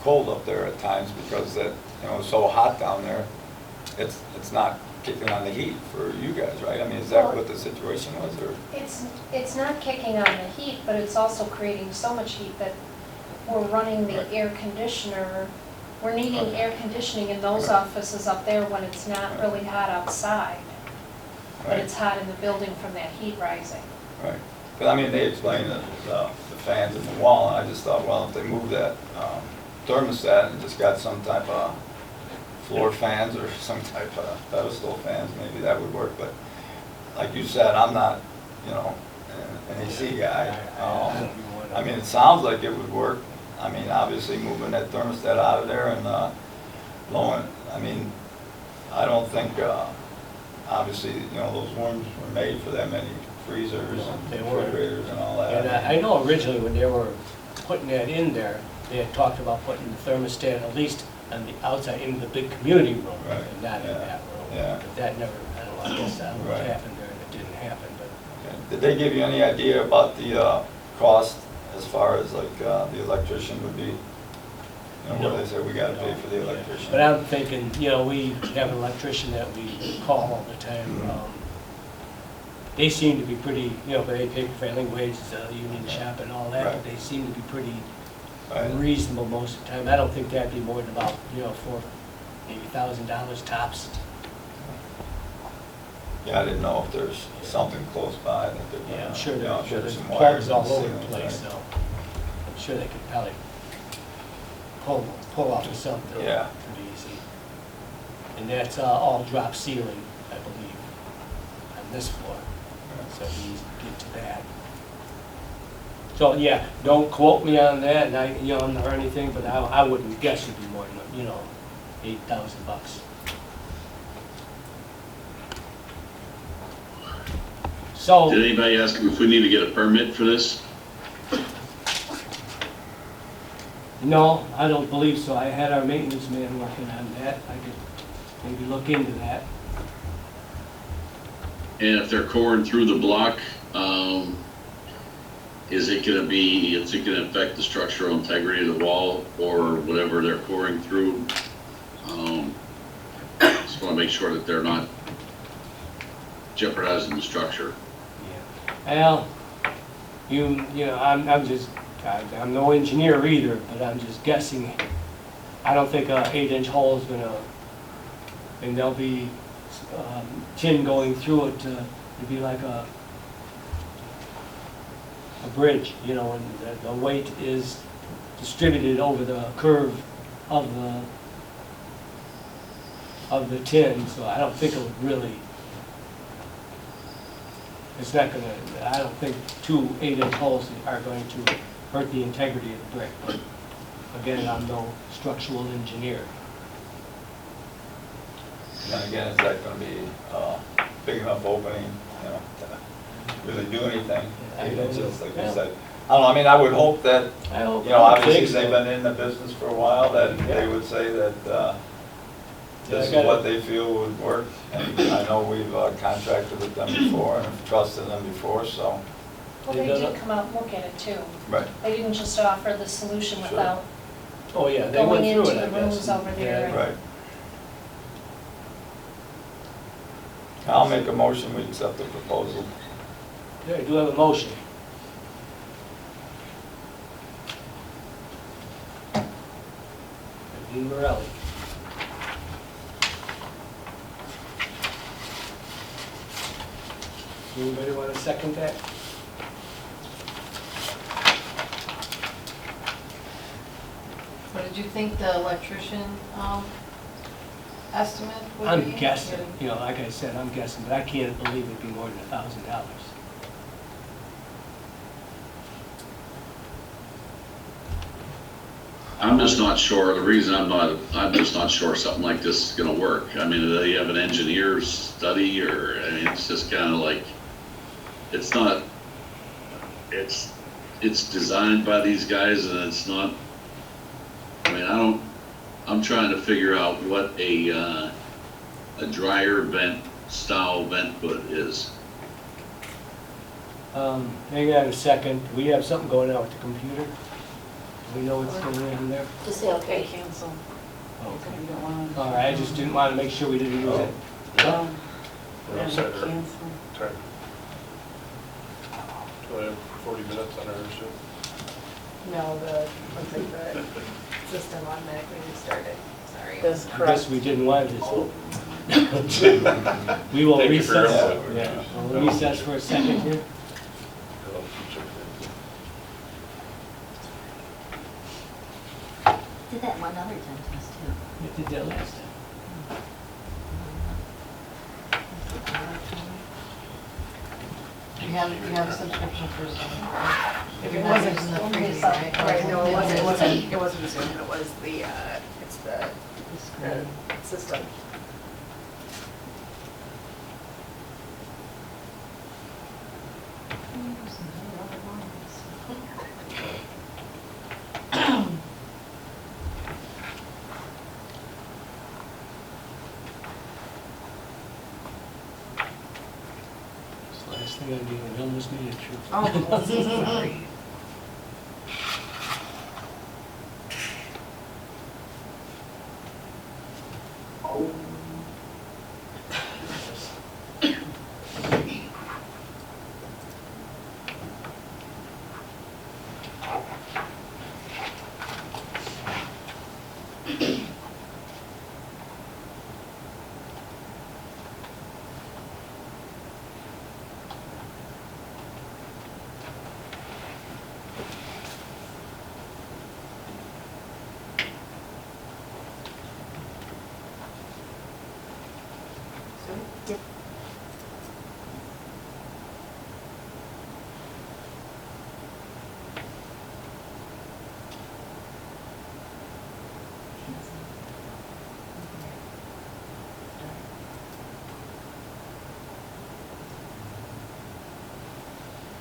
Speaker 5: cold up there at times because that, you know, it's so hot down there. It's not kicking on the heat for you guys, right? I mean, is that
Speaker 6: Well,
Speaker 5: what the situation was, or?
Speaker 6: It's not kicking on the heat, but it's also creating so much heat that we're running the
Speaker 5: Right.
Speaker 6: air conditioner. We're needing
Speaker 5: Okay.
Speaker 6: air conditioning in those
Speaker 5: Right.
Speaker 6: offices up there when it's not really hot outside, but
Speaker 5: Right.
Speaker 6: it's hot in the building from that heat rising.
Speaker 5: Right. But I mean, they explained the fans in the wall, and I just thought, well, if they move that thermostat and just got some type of floor fans or some type of pedestal fans, maybe that would work. But like you said, I'm not, you know, an AC guy. I mean, it sounds like it would work. I mean, obviously moving that thermostat out of there and blowing, I mean, I don't think, obviously, you know, those rooms were made for that many freezers
Speaker 1: No,
Speaker 5: and
Speaker 1: they weren't.
Speaker 5: refrigerators and all that.
Speaker 1: And I know originally when they were putting that in there, they had talked about putting the thermostat at least on the outside in the big community room,
Speaker 5: Right,
Speaker 1: and not in
Speaker 5: yeah,
Speaker 1: that room.
Speaker 5: yeah.
Speaker 1: But that never, I don't know, I guess I don't know what
Speaker 5: Right.
Speaker 1: happened there, and it didn't happen, but.
Speaker 5: Okay. Did they give you any idea about the cost as far as like the electrician would be? You know,
Speaker 1: No.
Speaker 5: where they said we gotta pay for the
Speaker 1: Yeah.
Speaker 5: electrician?
Speaker 1: But I'm thinking, you know, we have an electrician that we call all the time.
Speaker 5: Mhm.
Speaker 1: They seem to be pretty, you know, but they pay prevailing wages, union shop and all that, but
Speaker 5: Right.
Speaker 1: they seem to be pretty
Speaker 5: Right.
Speaker 1: reasonable most of the time. I don't think that'd be more than about, you know, maybe $1,000 tops.
Speaker 5: Yeah, I didn't know if there's something close by that they're
Speaker 1: Yeah,
Speaker 5: gonna,
Speaker 1: I'm sure
Speaker 5: you know,
Speaker 1: there's
Speaker 5: some
Speaker 1: plugs
Speaker 5: wires
Speaker 1: all
Speaker 5: in the
Speaker 1: over the
Speaker 5: ceilings,
Speaker 1: place,
Speaker 5: right?
Speaker 1: so I'm sure they could probably pull off something
Speaker 5: Yeah.
Speaker 1: pretty easy. And that's all drop ceiling, I believe, on this floor, so it'd be easy to get to that. So, yeah, don't quote me on that, and or anything, but I wouldn't guess it'd be more than, you know, $8,000. So.
Speaker 4: Did anybody ask him if we need to get a permit for this?
Speaker 1: No, I don't believe so. I had our maintenance man working on that. I could maybe look into that.
Speaker 4: And if they're coring through the block, is it gonna affect the structural integrity of the wall or whatever they're coring through? Just wanna make sure that they're not jeopardizing the structure.
Speaker 1: Well, I'm no engineer either, but I'm just guessing. I don't think a 8-inch hole is gonna, and there'll be tin going through it to be like a bridge, you know, and the weight is distributed over the curve of the tin, so I don't think it would really, it's not gonna, I don't think 2 8-inch holes are going to hurt the integrity of the brick, but again, I'm no structural engineer.
Speaker 5: And again, is that gonna be big enough opening, you know, to really do anything?
Speaker 1: I don't
Speaker 5: 8 inches,
Speaker 1: know.
Speaker 5: like
Speaker 1: Yeah.
Speaker 5: you said. I don't know, I mean, I would hope that,
Speaker 1: I hope,
Speaker 5: you know,
Speaker 1: I
Speaker 5: obviously
Speaker 1: think so.
Speaker 5: they've been in the business for a while, that
Speaker 1: Yeah.
Speaker 5: they would say that this
Speaker 1: I
Speaker 5: is
Speaker 1: got
Speaker 5: what
Speaker 1: it.
Speaker 5: they feel would work. And I know we've contracted with them before and have trusted them before, so.
Speaker 6: Well,
Speaker 1: They
Speaker 6: they
Speaker 1: done
Speaker 6: did
Speaker 1: it?
Speaker 6: come out and look at it too.
Speaker 5: Right.
Speaker 6: They didn't just offer the solution
Speaker 5: Sure.
Speaker 6: without
Speaker 1: Oh, yeah, they
Speaker 6: going
Speaker 1: went through
Speaker 6: into
Speaker 1: it, I
Speaker 6: the
Speaker 1: guess.
Speaker 6: rooms over there.
Speaker 1: Yeah.
Speaker 5: Right. I'll make a motion, we accept the proposal.
Speaker 1: Okay, do have a motion. Dean Morelli. Anybody want to second that?
Speaker 3: What did you think the electrician estimate would be?
Speaker 1: I'm guessing, you know, like I said, I'm guessing, but I can't believe it'd be more than $1,000.
Speaker 4: I'm just not sure, the reason I'm just not sure something like this is gonna work. I mean, do they have an engineer's study, or, I mean, it's just kinda like, it's not, it's designed by these guys and it's not, I mean, I'm trying to figure out what a dryer vent style vent hood is.
Speaker 1: Hang on a second, we have something going on with the computer. We know what's going on there.
Speaker 4: Just say
Speaker 2: Okay,
Speaker 4: okay.
Speaker 2: cancel.
Speaker 1: Okay.
Speaker 2: You don't want to.
Speaker 1: All right, I just didn't want to make sure we didn't lose it.
Speaker 2: Yeah.
Speaker 7: We're all set, or
Speaker 2: Cancel.
Speaker 7: time? Do I have 40 minutes on our show?
Speaker 8: No, looks like the system automatically restarted, sorry.
Speaker 2: That's
Speaker 1: I guess
Speaker 2: correct.
Speaker 1: we didn't want this. We will
Speaker 7: Thank you for your
Speaker 1: recess.
Speaker 7: input.
Speaker 1: Yeah, we'll recess for a second here.
Speaker 7: I'll keep checking.
Speaker 4: Did that one other dentist too.
Speaker 1: We did that last time.
Speaker 3: You have a subscription for Zoom.
Speaker 8: If
Speaker 3: You're
Speaker 8: it
Speaker 3: not
Speaker 8: wasn't,
Speaker 3: using the freebie, right?
Speaker 8: right, no, it wasn't
Speaker 3: It's
Speaker 8: Zoom, it was the, it's the system.
Speaker 1: It's the last thing I need, I almost made it through.
Speaker 8: Oh, sorry.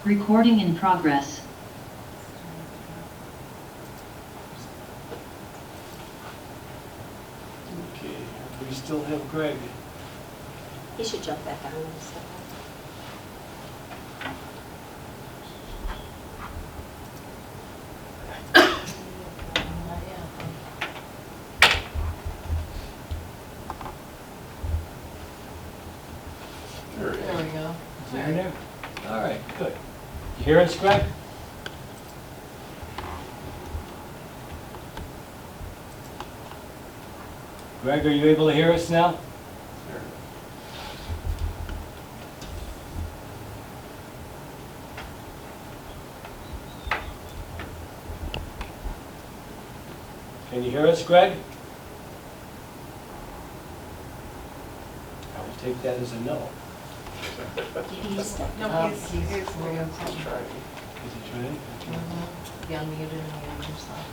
Speaker 9: Recording in progress.
Speaker 1: Okay, we still have Greg.
Speaker 4: He should jump back on and stuff.
Speaker 7: There we
Speaker 3: There
Speaker 7: go.
Speaker 3: we go.
Speaker 1: Is he in there? All right, good. You hear us, Greg? Greg, are you able to hear us now? Can you hear us, Greg? I will take that as a no.
Speaker 4: He's,
Speaker 8: No, he's,
Speaker 3: He's
Speaker 8: he's,
Speaker 3: moving
Speaker 7: Let's
Speaker 3: some.
Speaker 7: try.
Speaker 1: Is he trying?
Speaker 3: Be unmuted and mute yourself.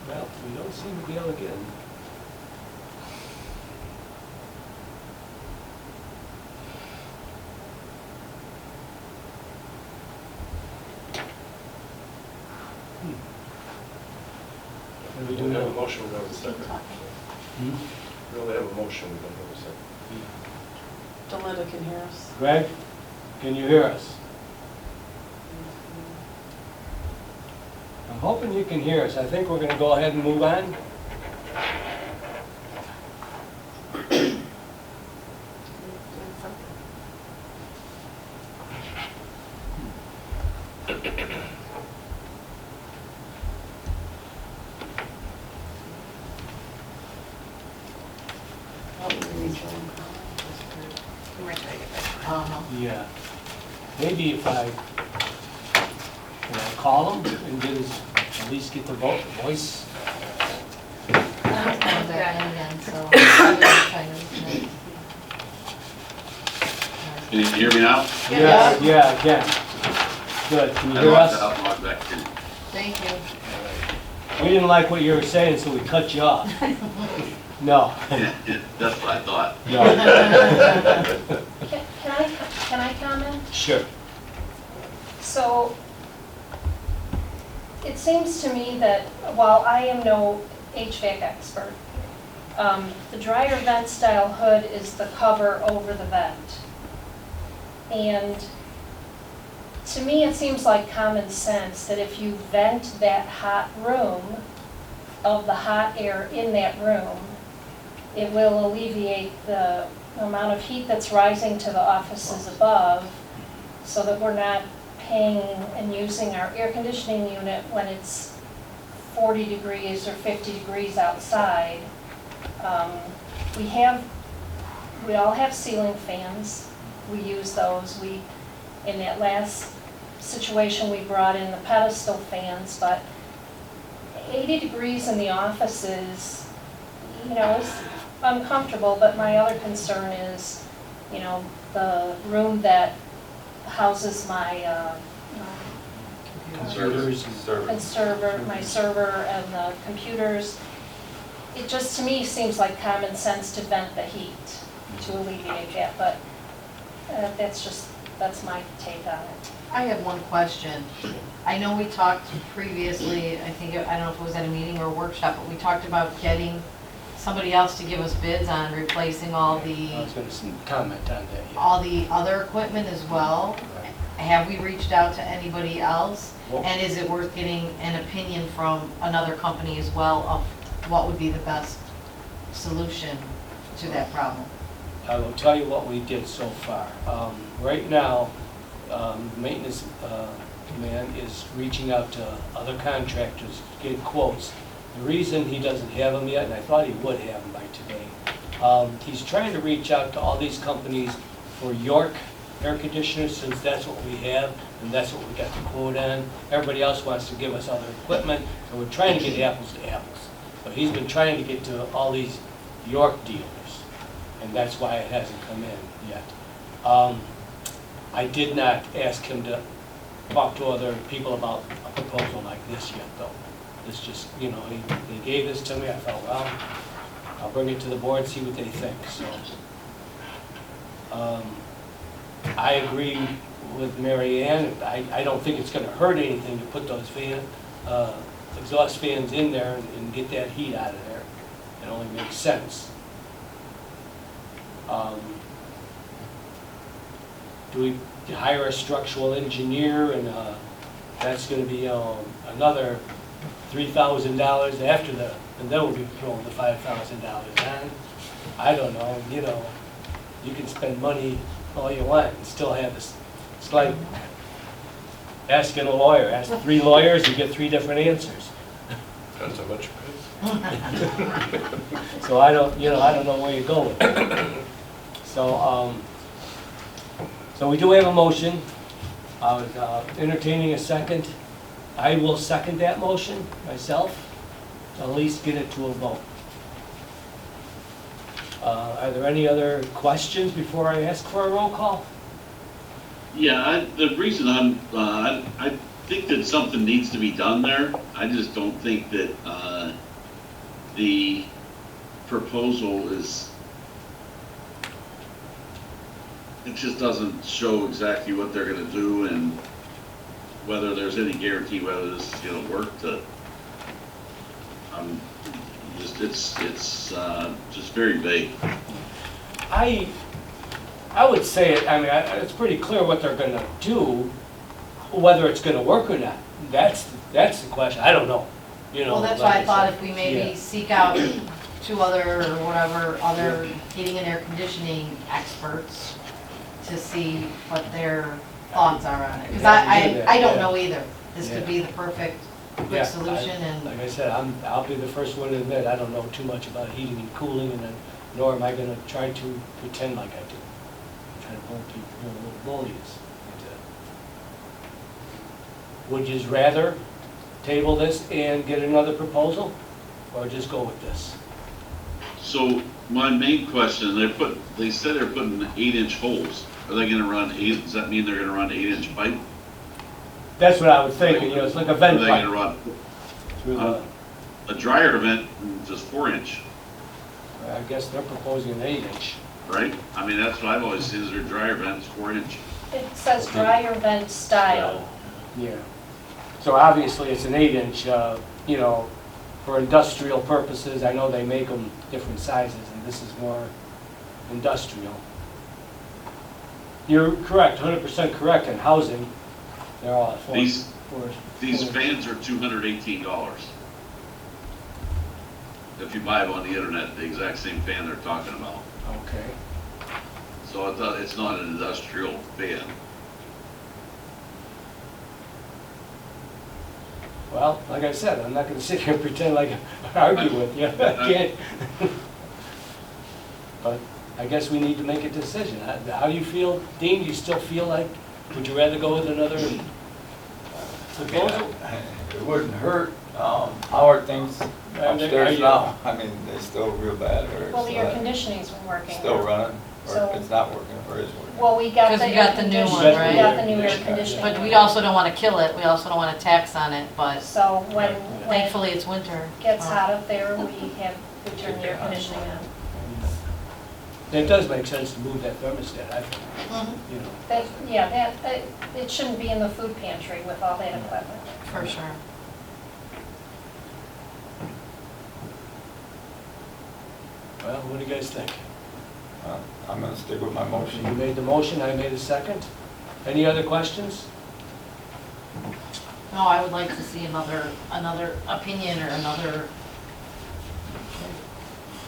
Speaker 1: Well, we don't seem to be able to get him. What do we
Speaker 7: We
Speaker 1: do
Speaker 7: don't have a
Speaker 1: now?
Speaker 7: motion, we don't have a second.
Speaker 1: Hmm?
Speaker 7: We only have a motion, we don't have a second.
Speaker 2: Delinda can hear us.
Speaker 1: Greg, can you hear us? I'm hoping you can hear us. I think we're gonna go ahead and move on.
Speaker 8: I'm ready to get back.
Speaker 3: Uh-huh.
Speaker 1: Yeah. Maybe if I, can I call him and get his, at least get the voice?
Speaker 3: Coming back in again, so I'm gonna try to reconnect.
Speaker 10: Can you hear me now?
Speaker 1: Yeah, yeah, again. Good, can you
Speaker 10: I
Speaker 1: hear
Speaker 10: logged
Speaker 1: us?
Speaker 10: out, logged back in.
Speaker 3: Thank you.
Speaker 1: We didn't like what you were saying, so we cut you off. No.
Speaker 10: Yeah, yeah, that's what I thought.
Speaker 1: No.
Speaker 6: Can I comment?
Speaker 1: Sure.
Speaker 6: So, it seems to me that while I am no HVAC expert, The dryer vent style hood is the cover over the vent. And to me, it seems like common sense that if you vent that hot room of the hot air in that room, it will alleviate the amount of heat that's rising to the offices above, so that we're not paying and using our air conditioning unit when it's 40 degrees or 50 degrees outside. We all have ceiling fans. We use those. In that last situation, we brought in the pedestal fans, but 80 degrees in the offices, is uncomfortable, but my other concern is, the room that houses my
Speaker 1: Computers and
Speaker 6: my server and the computers. It just, to me, seems like common sense to vent the heat to alleviate that, but that's my take on it.
Speaker 3: I have one question. I know we talked previously, I don't know if it was at a meeting or a workshop, but we talked about getting somebody else to give us bids on replacing all
Speaker 1: I was going to comment on that, yeah.
Speaker 3: all the other equipment as well. Have we reached out to anybody else?
Speaker 1: Well-
Speaker 3: And is it worth getting an opinion from another company as well of what would be the best solution to that problem?
Speaker 1: I will tell you what we did so far. Right now, the maintenance man is reaching out to other contractors to get quotes. The reason he doesn't have them yet, and I thought he would have them by today, he's trying to reach out to all these companies for York air conditioners, since that's what we have, and that's what we got the quote on. Everybody else wants to give us other equipment, so we're trying to get apples to apples. But he's been trying to get to all these York dealers, and that's why it hasn't come in yet. I did not ask him to talk to other people about a proposal like this yet, though. It's just, he gave this to me, I thought, well, I'll bring it to the board, see what they think, so. I agree with Mary Ann. I don't think it's gonna hurt anything to put those exhaust fans in there and get that heat out of there. It only makes sense. Do we hire a structural engineer, and that's gonna be another $3,000 after and then we'll be throwing the $5,000 on? I don't know, you can spend money all you want and still have this. It's like asking a lawyer. Ask 3 lawyers, you get 3 different answers.
Speaker 7: Depends how much you pay.
Speaker 1: So I don't know where you go with it. So, so we do have a motion. I was entertaining a second. I will second that motion myself, to at least get it to a vote. Are there any other questions before I ask for a roll call?
Speaker 10: Yeah, the reason I think that something needs to be done there. I just don't think that the proposal it just doesn't show exactly what they're gonna do and whether there's any guarantee whether this is gonna work. It's just very vague.
Speaker 1: I would say it. I mean, it's pretty clear what they're going to do. Whether it's going to work or not, that's the question. I don't know.
Speaker 3: Well, that's
Speaker 1: like
Speaker 3: why I thought
Speaker 1: said.
Speaker 3: if we maybe
Speaker 1: Yeah.
Speaker 3: seek out 2 other, or whatever, other heating and air conditioning experts to see what their thoughts are on it. Because I don't know either. This could be the perfect
Speaker 1: Yeah,
Speaker 3: quick solution, and
Speaker 1: like I said, I'll be the first one to admit I don't know too much about heating and cooling, and nor am I going to try to pretend like I do. Try to pull people little bullies. Would you rather table this and get another proposal, or just go with this?
Speaker 10: So my main question, they said they're putting 8-inch holes. Are they gonna run 8, does that mean they're gonna run 8-inch pipe?
Speaker 1: That's what I was thinking. It's like a
Speaker 10: Or
Speaker 1: vent
Speaker 10: are they
Speaker 1: pipe.
Speaker 10: gonna run
Speaker 1: Through the,
Speaker 10: a dryer vent, just 4-inch,
Speaker 1: I guess they're proposing an 8-inch.
Speaker 10: right? I mean, that's what I've always seen, is their dryer vents 4-inch.
Speaker 6: It says dryer vent style.
Speaker 1: Yeah. So obviously it's an 8-inch, for industrial purposes. I know they make them different sizes, and this is more industrial. You're correct, 100% correct in housing. They're all at four.
Speaker 10: These
Speaker 1: four-
Speaker 10: fans are $218. If you buy them on the internet, the exact same fan they're talking about.
Speaker 1: Okay.
Speaker 10: So it's not an industrial fan.
Speaker 1: Well, like I said, I'm not going to sit here and pretend like I argue with you. I can't. But I guess we need to make a decision. How do you feel, Dean? Do you still feel like, would you rather go with another proposal?
Speaker 5: It wouldn't hurt. How are things
Speaker 1: Are
Speaker 5: upstairs
Speaker 1: you-
Speaker 5: now? I mean, they still real bad, or
Speaker 6: Well, the air
Speaker 5: it's
Speaker 6: conditioning's been working.
Speaker 5: still running, or
Speaker 6: So-
Speaker 5: it's not working, or is working?
Speaker 6: Well, we got
Speaker 3: 'Cause
Speaker 6: the
Speaker 3: we
Speaker 6: air
Speaker 3: got the new one,
Speaker 6: conditioning,
Speaker 1: right?
Speaker 6: we got the new air
Speaker 1: Yeah.
Speaker 6: conditioning.
Speaker 3: But we also don't want to kill it, we also don't want to tax on it, but
Speaker 6: So when it
Speaker 3: thankfully it's winter.
Speaker 6: gets hot up there, we turn the air conditioning on.
Speaker 1: It does make sense to move that thermostat, I think,
Speaker 3: Mhm,
Speaker 1: you know.
Speaker 6: It shouldn't be in the food pantry with all that equipment.
Speaker 3: For sure.
Speaker 1: Well, what do you guys think?
Speaker 5: I'm gonna stick with my
Speaker 1: You
Speaker 5: motion.
Speaker 1: made the motion, I made a second. Any other questions?
Speaker 3: No, I would like to see another opinion or another.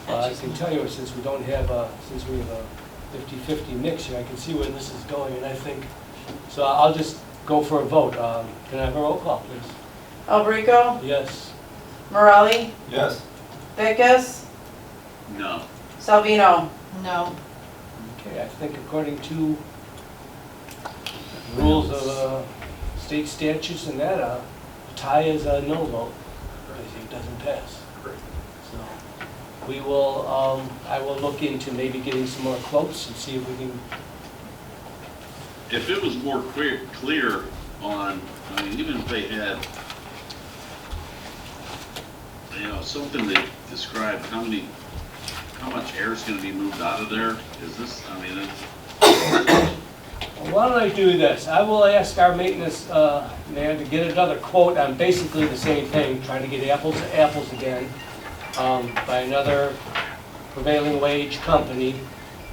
Speaker 1: I can tell you, since we don't have since we have a 50-50 mix here, I can see where this is going, and I think, so I'll just go for a vote. Can I have a roll call, please?
Speaker 2: Albrico,
Speaker 1: Yes.
Speaker 2: Morelli,
Speaker 5: Yes,
Speaker 2: Vickers,
Speaker 10: No.
Speaker 2: Salvino.
Speaker 3: No,
Speaker 1: Okay, I think according to rules of state statutes and that, tie is a no vote, because it doesn't pass. So we will, I will look into maybe getting some more quotes and see if we can.
Speaker 10: If it was more clear on, I mean, even if they had, you know, something that described how much air is gonna be moved out of there, is this, I mean, it's,
Speaker 1: Why don't I do this? I will ask our maintenance man to get another quote on basically the same thing, trying to get apples to apples again, by another prevailing wage company.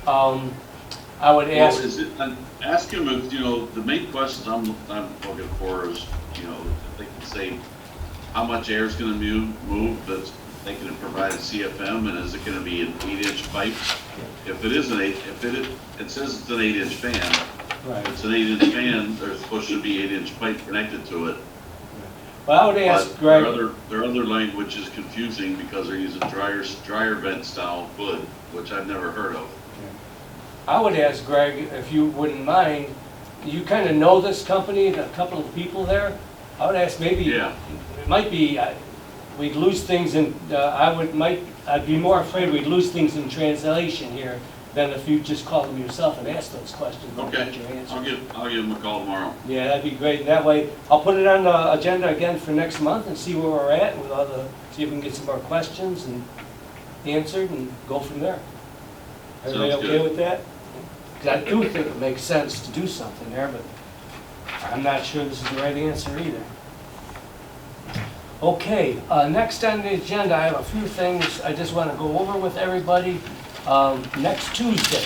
Speaker 1: I would
Speaker 10: well,
Speaker 1: ask,
Speaker 10: is it, ask him if, you know, the main questions I'm looking for is, you know, if they can say how much air is gonna move, that's, they can provide a CFM, and is it gonna be an 8-inch pipe? If it is it says it's an 8-inch fan.
Speaker 1: right.
Speaker 10: If it's an 8-inch fan, there's supposed to be 8-inch pipe connected to it.
Speaker 1: Well, I would ask
Speaker 10: But
Speaker 1: Greg,
Speaker 10: their other language is confusing because they're using dryer vent style wood, which I've never heard of.
Speaker 1: I would ask Greg, if you wouldn't mind, you kind of know this company, a couple of people there. I would ask maybe,
Speaker 10: Yeah.
Speaker 1: it might be, we'd lose things in, I'd be more afraid we'd lose things in translation here than if you just called them yourself and asked those questions and
Speaker 10: Okay,
Speaker 1: get your answer.
Speaker 10: I'll give them a call tomorrow.
Speaker 1: Yeah, that'd be great. And that way, I'll put it on the agenda again for next month and see where we're at with all the, see if we can get some more questions and answered and go from there. Everybody
Speaker 10: Sounds
Speaker 1: okay
Speaker 10: good.
Speaker 1: with that? Because I do think it makes sense to do something there, but I'm not sure this is the right answer either. Okay, next on the agenda, I have a few things I just want to go over with everybody. Next Tuesday,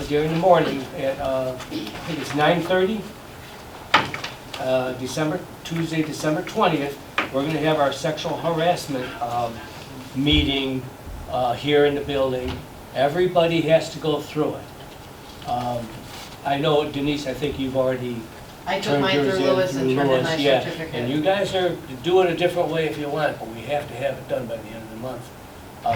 Speaker 1: during the morning at, I think it's 9:30, Tuesday, December 20th, we're going to have our sexual harassment meeting here in the building. Everybody has to go through it. I know, Denise, I think you've already
Speaker 3: I took
Speaker 1: turned
Speaker 3: mine
Speaker 1: yours
Speaker 3: through
Speaker 1: in
Speaker 3: Lewis and
Speaker 1: through
Speaker 3: turned in
Speaker 1: Lewis,
Speaker 3: my
Speaker 1: yeah.
Speaker 3: certificate.
Speaker 1: And you guys are, do it a different way if you want, but we have to have it done by the end of the month.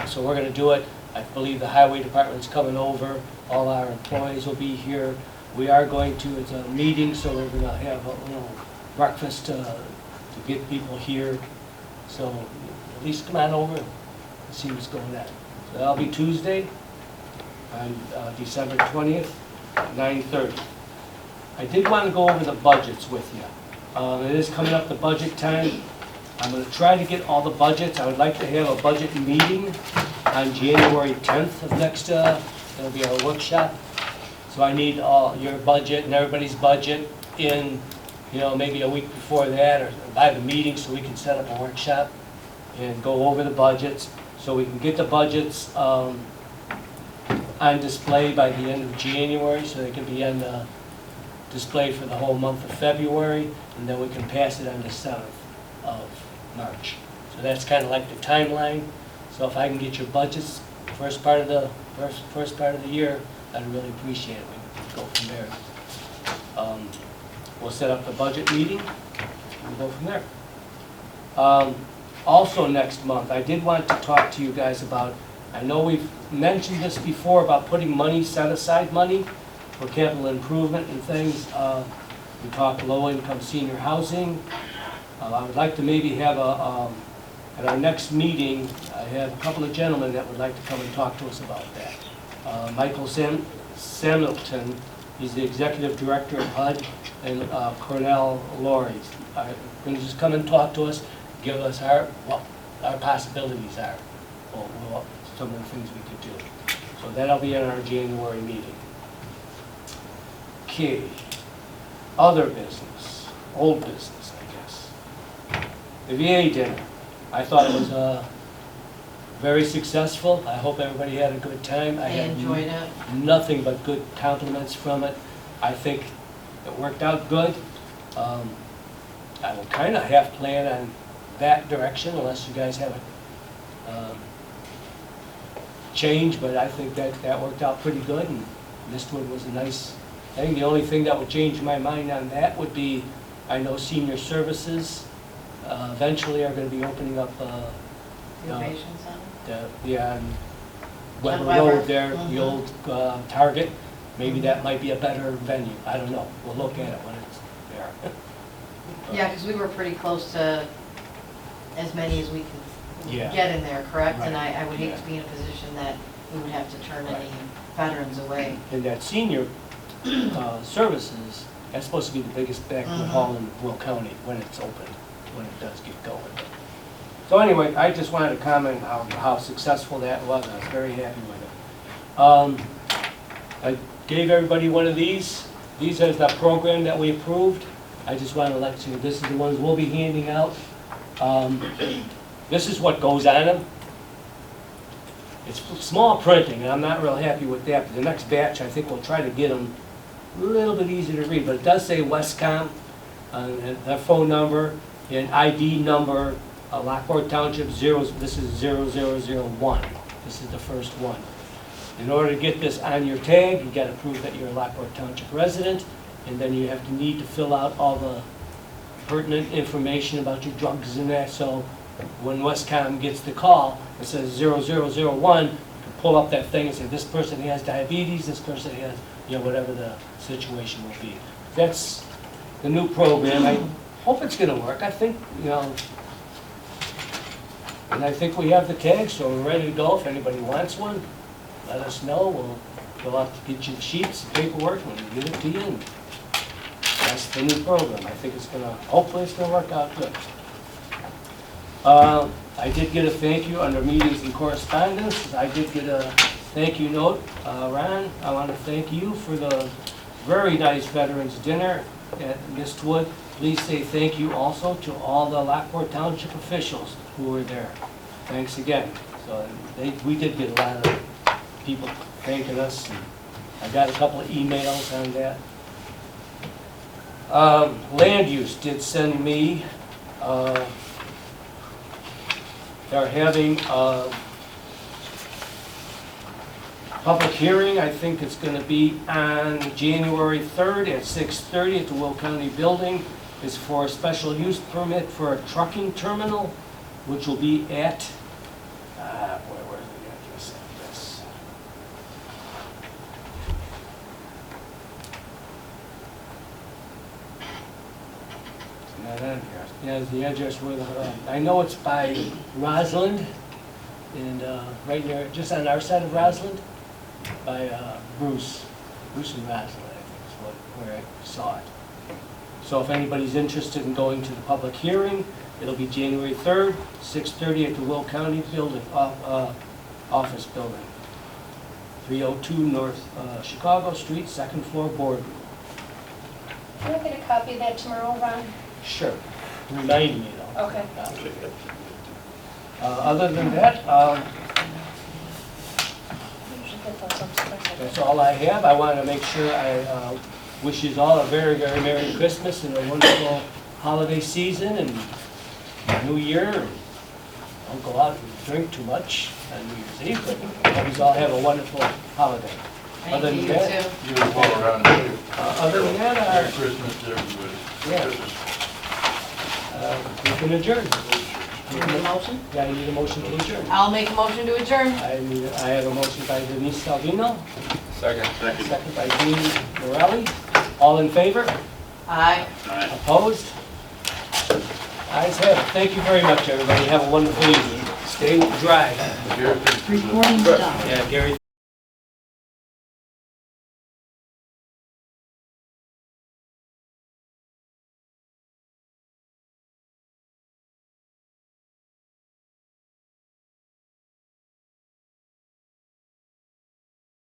Speaker 1: So we're going to do it. I believe the highway department's coming over. All our employees will be here. We are going to, it's a meeting, so we're going to have a little breakfast to get people here. So at least come on over and see what's going on. So that'll be Tuesday on December 20th, at 9:30. I did want to go over the budgets with you. It is coming up the budget time. I'm going to try to get all the budgets. I would like to have a budget meeting on January 10th of next, that'll be our workshop. So I need all your budget and everybody's budget in, you know, maybe a week before that or by the meeting so we can set up a workshop. and go over the budgets, so we can get the budgets on display by the end of January, so they can be on the display for the whole month of February, and then we can pass it on the 7th of March. So that's kind of like the timeline. So if I can get your budgets first part of the year, I'd really appreciate it. We can go from there. We'll set up the budget meeting and go from there. Also next month, I did want to talk to you guys about, I know we've mentioned this before about putting money, set aside money for capital improvement and things. We talked low-income senior housing. I would like to maybe have at our next meeting, I have a couple of gentlemen that would like to come and talk to us about that. Michael Samuelton, he's the executive director of HUD, and Cornell Laurie. Going to just come and talk to us, give us what our possibilities are, some of the things we could do. So that'll be in our January meeting. Okay, other business, old business, I guess. The VA dinner. I thought it was very successful. I hope everybody had a good time.
Speaker 3: I enjoyed it.
Speaker 1: Nothing but good compliments from it. I think it worked out good. I will kind of half plan on that direction unless you guys have a change, but I think that worked out pretty good, and Mistwood was a nice thing. The only thing that would change my mind on that would be, I know senior services eventually are going to be opening up
Speaker 3: Innovation Center?
Speaker 1: on Weber
Speaker 3: On Weber.
Speaker 1: Road there, the old Target. Maybe that might be a better venue. I don't know. We'll look at it when it's there.
Speaker 3: Yeah, because we were pretty close to as many as we could
Speaker 1: Yeah.
Speaker 3: get in there, correct? And
Speaker 1: Right.
Speaker 3: I would hate
Speaker 1: Yeah.
Speaker 3: to be in a position that we would have to turn
Speaker 1: Right.
Speaker 3: any veterans away.
Speaker 1: And that senior services, that's supposed to be the biggest banquet hall in Will County when it's open, when it does get going. So anyway, I just wanted to comment how successful that was. I was very happy with it. I gave everybody one of these. These are the program that we approved. I just want to let you know, this is the ones we'll be handing out. This is what goes on them. It's small printing, and I'm not real happy with that. But the next batch, I think we'll try to get them a little bit easier to read. But it does say Westcom, and their phone number, and ID number, Lockport Township, this is 0001. This is the first one. In order to get this on your tag, you got to prove that you're a Lockport Township resident, and then you need to fill out all the pertinent information about your drugs and that. So when Westcom gets the call, it says 0001, you can pull up that thing and say, this person has diabetes, this person has, whatever the situation will be. That's the new program. I hope it's going to work. I think, and I think we have the tag, so we're ready to go. If anybody wants one, let us know. We'll go out to get you the sheets, the paperwork, and we'll get it to you. And that's the new program. I think hopefully it's going to work out good. I did get a thank you under meetings and correspondence. I did get a thank you note. Ron, I want to thank you for the very nice Veterans Dinner at Mistwood. Please say thank you also to all the Lockport Township officials who were there. Thanks again. So we did get a lot of people thanking us. And I got a couple of emails on that. Land use did send me, they're having a public hearing. I think it's going to be on January 3rd at 6:30 at the Will County Building. It's for a special use permit for a trucking terminal, which will be at, where's the address of this? It's not on here. Yeah, the address where I know it's by Roslyn, and right near, just on our side of Roslyn, by Bruce and Roslyn, I think is where I saw it. So if anybody's interested in going to the public hearing, it'll be January 3rd, 6:30 at the Will County Building, office building. 302 North Chicago Street, second floor boardroom.
Speaker 6: Can I get a copy of that tomorrow, Ron?
Speaker 1: Sure. Remind me though.
Speaker 6: Okay.
Speaker 1: Other than that,
Speaker 6: We should get those upstairs.
Speaker 1: that's all I have. I want to make sure I wish you all a very, very Merry Christmas and a wonderful holiday season and New Year. Don't go out and drink too much on New Year's Eve, but you all have a wonderful holiday. Other
Speaker 3: Thank you,
Speaker 1: than
Speaker 3: you
Speaker 1: that,
Speaker 3: too.
Speaker 4: You were all around too.
Speaker 1: Other than
Speaker 4: Merry
Speaker 1: that,
Speaker 4: Christmas to everybody.
Speaker 1: Yeah. we can adjourn.
Speaker 3: Need a motion?
Speaker 1: Yeah, I need a motion to adjourn.
Speaker 3: I'll make a motion to adjourn.
Speaker 1: I have a motion by Denise Salvino,
Speaker 5: Second.
Speaker 10: Second.
Speaker 1: second by Dean Morelli. All in favor?
Speaker 3: Aye.
Speaker 10: Aye.
Speaker 1: Opposed? Ayes have it. Thank you very much, everybody. Have a wonderful evening. Stay dry.
Speaker 4: Garrett, thanks for the-
Speaker 9: Recording stopped.
Speaker 1: Yeah, Gary.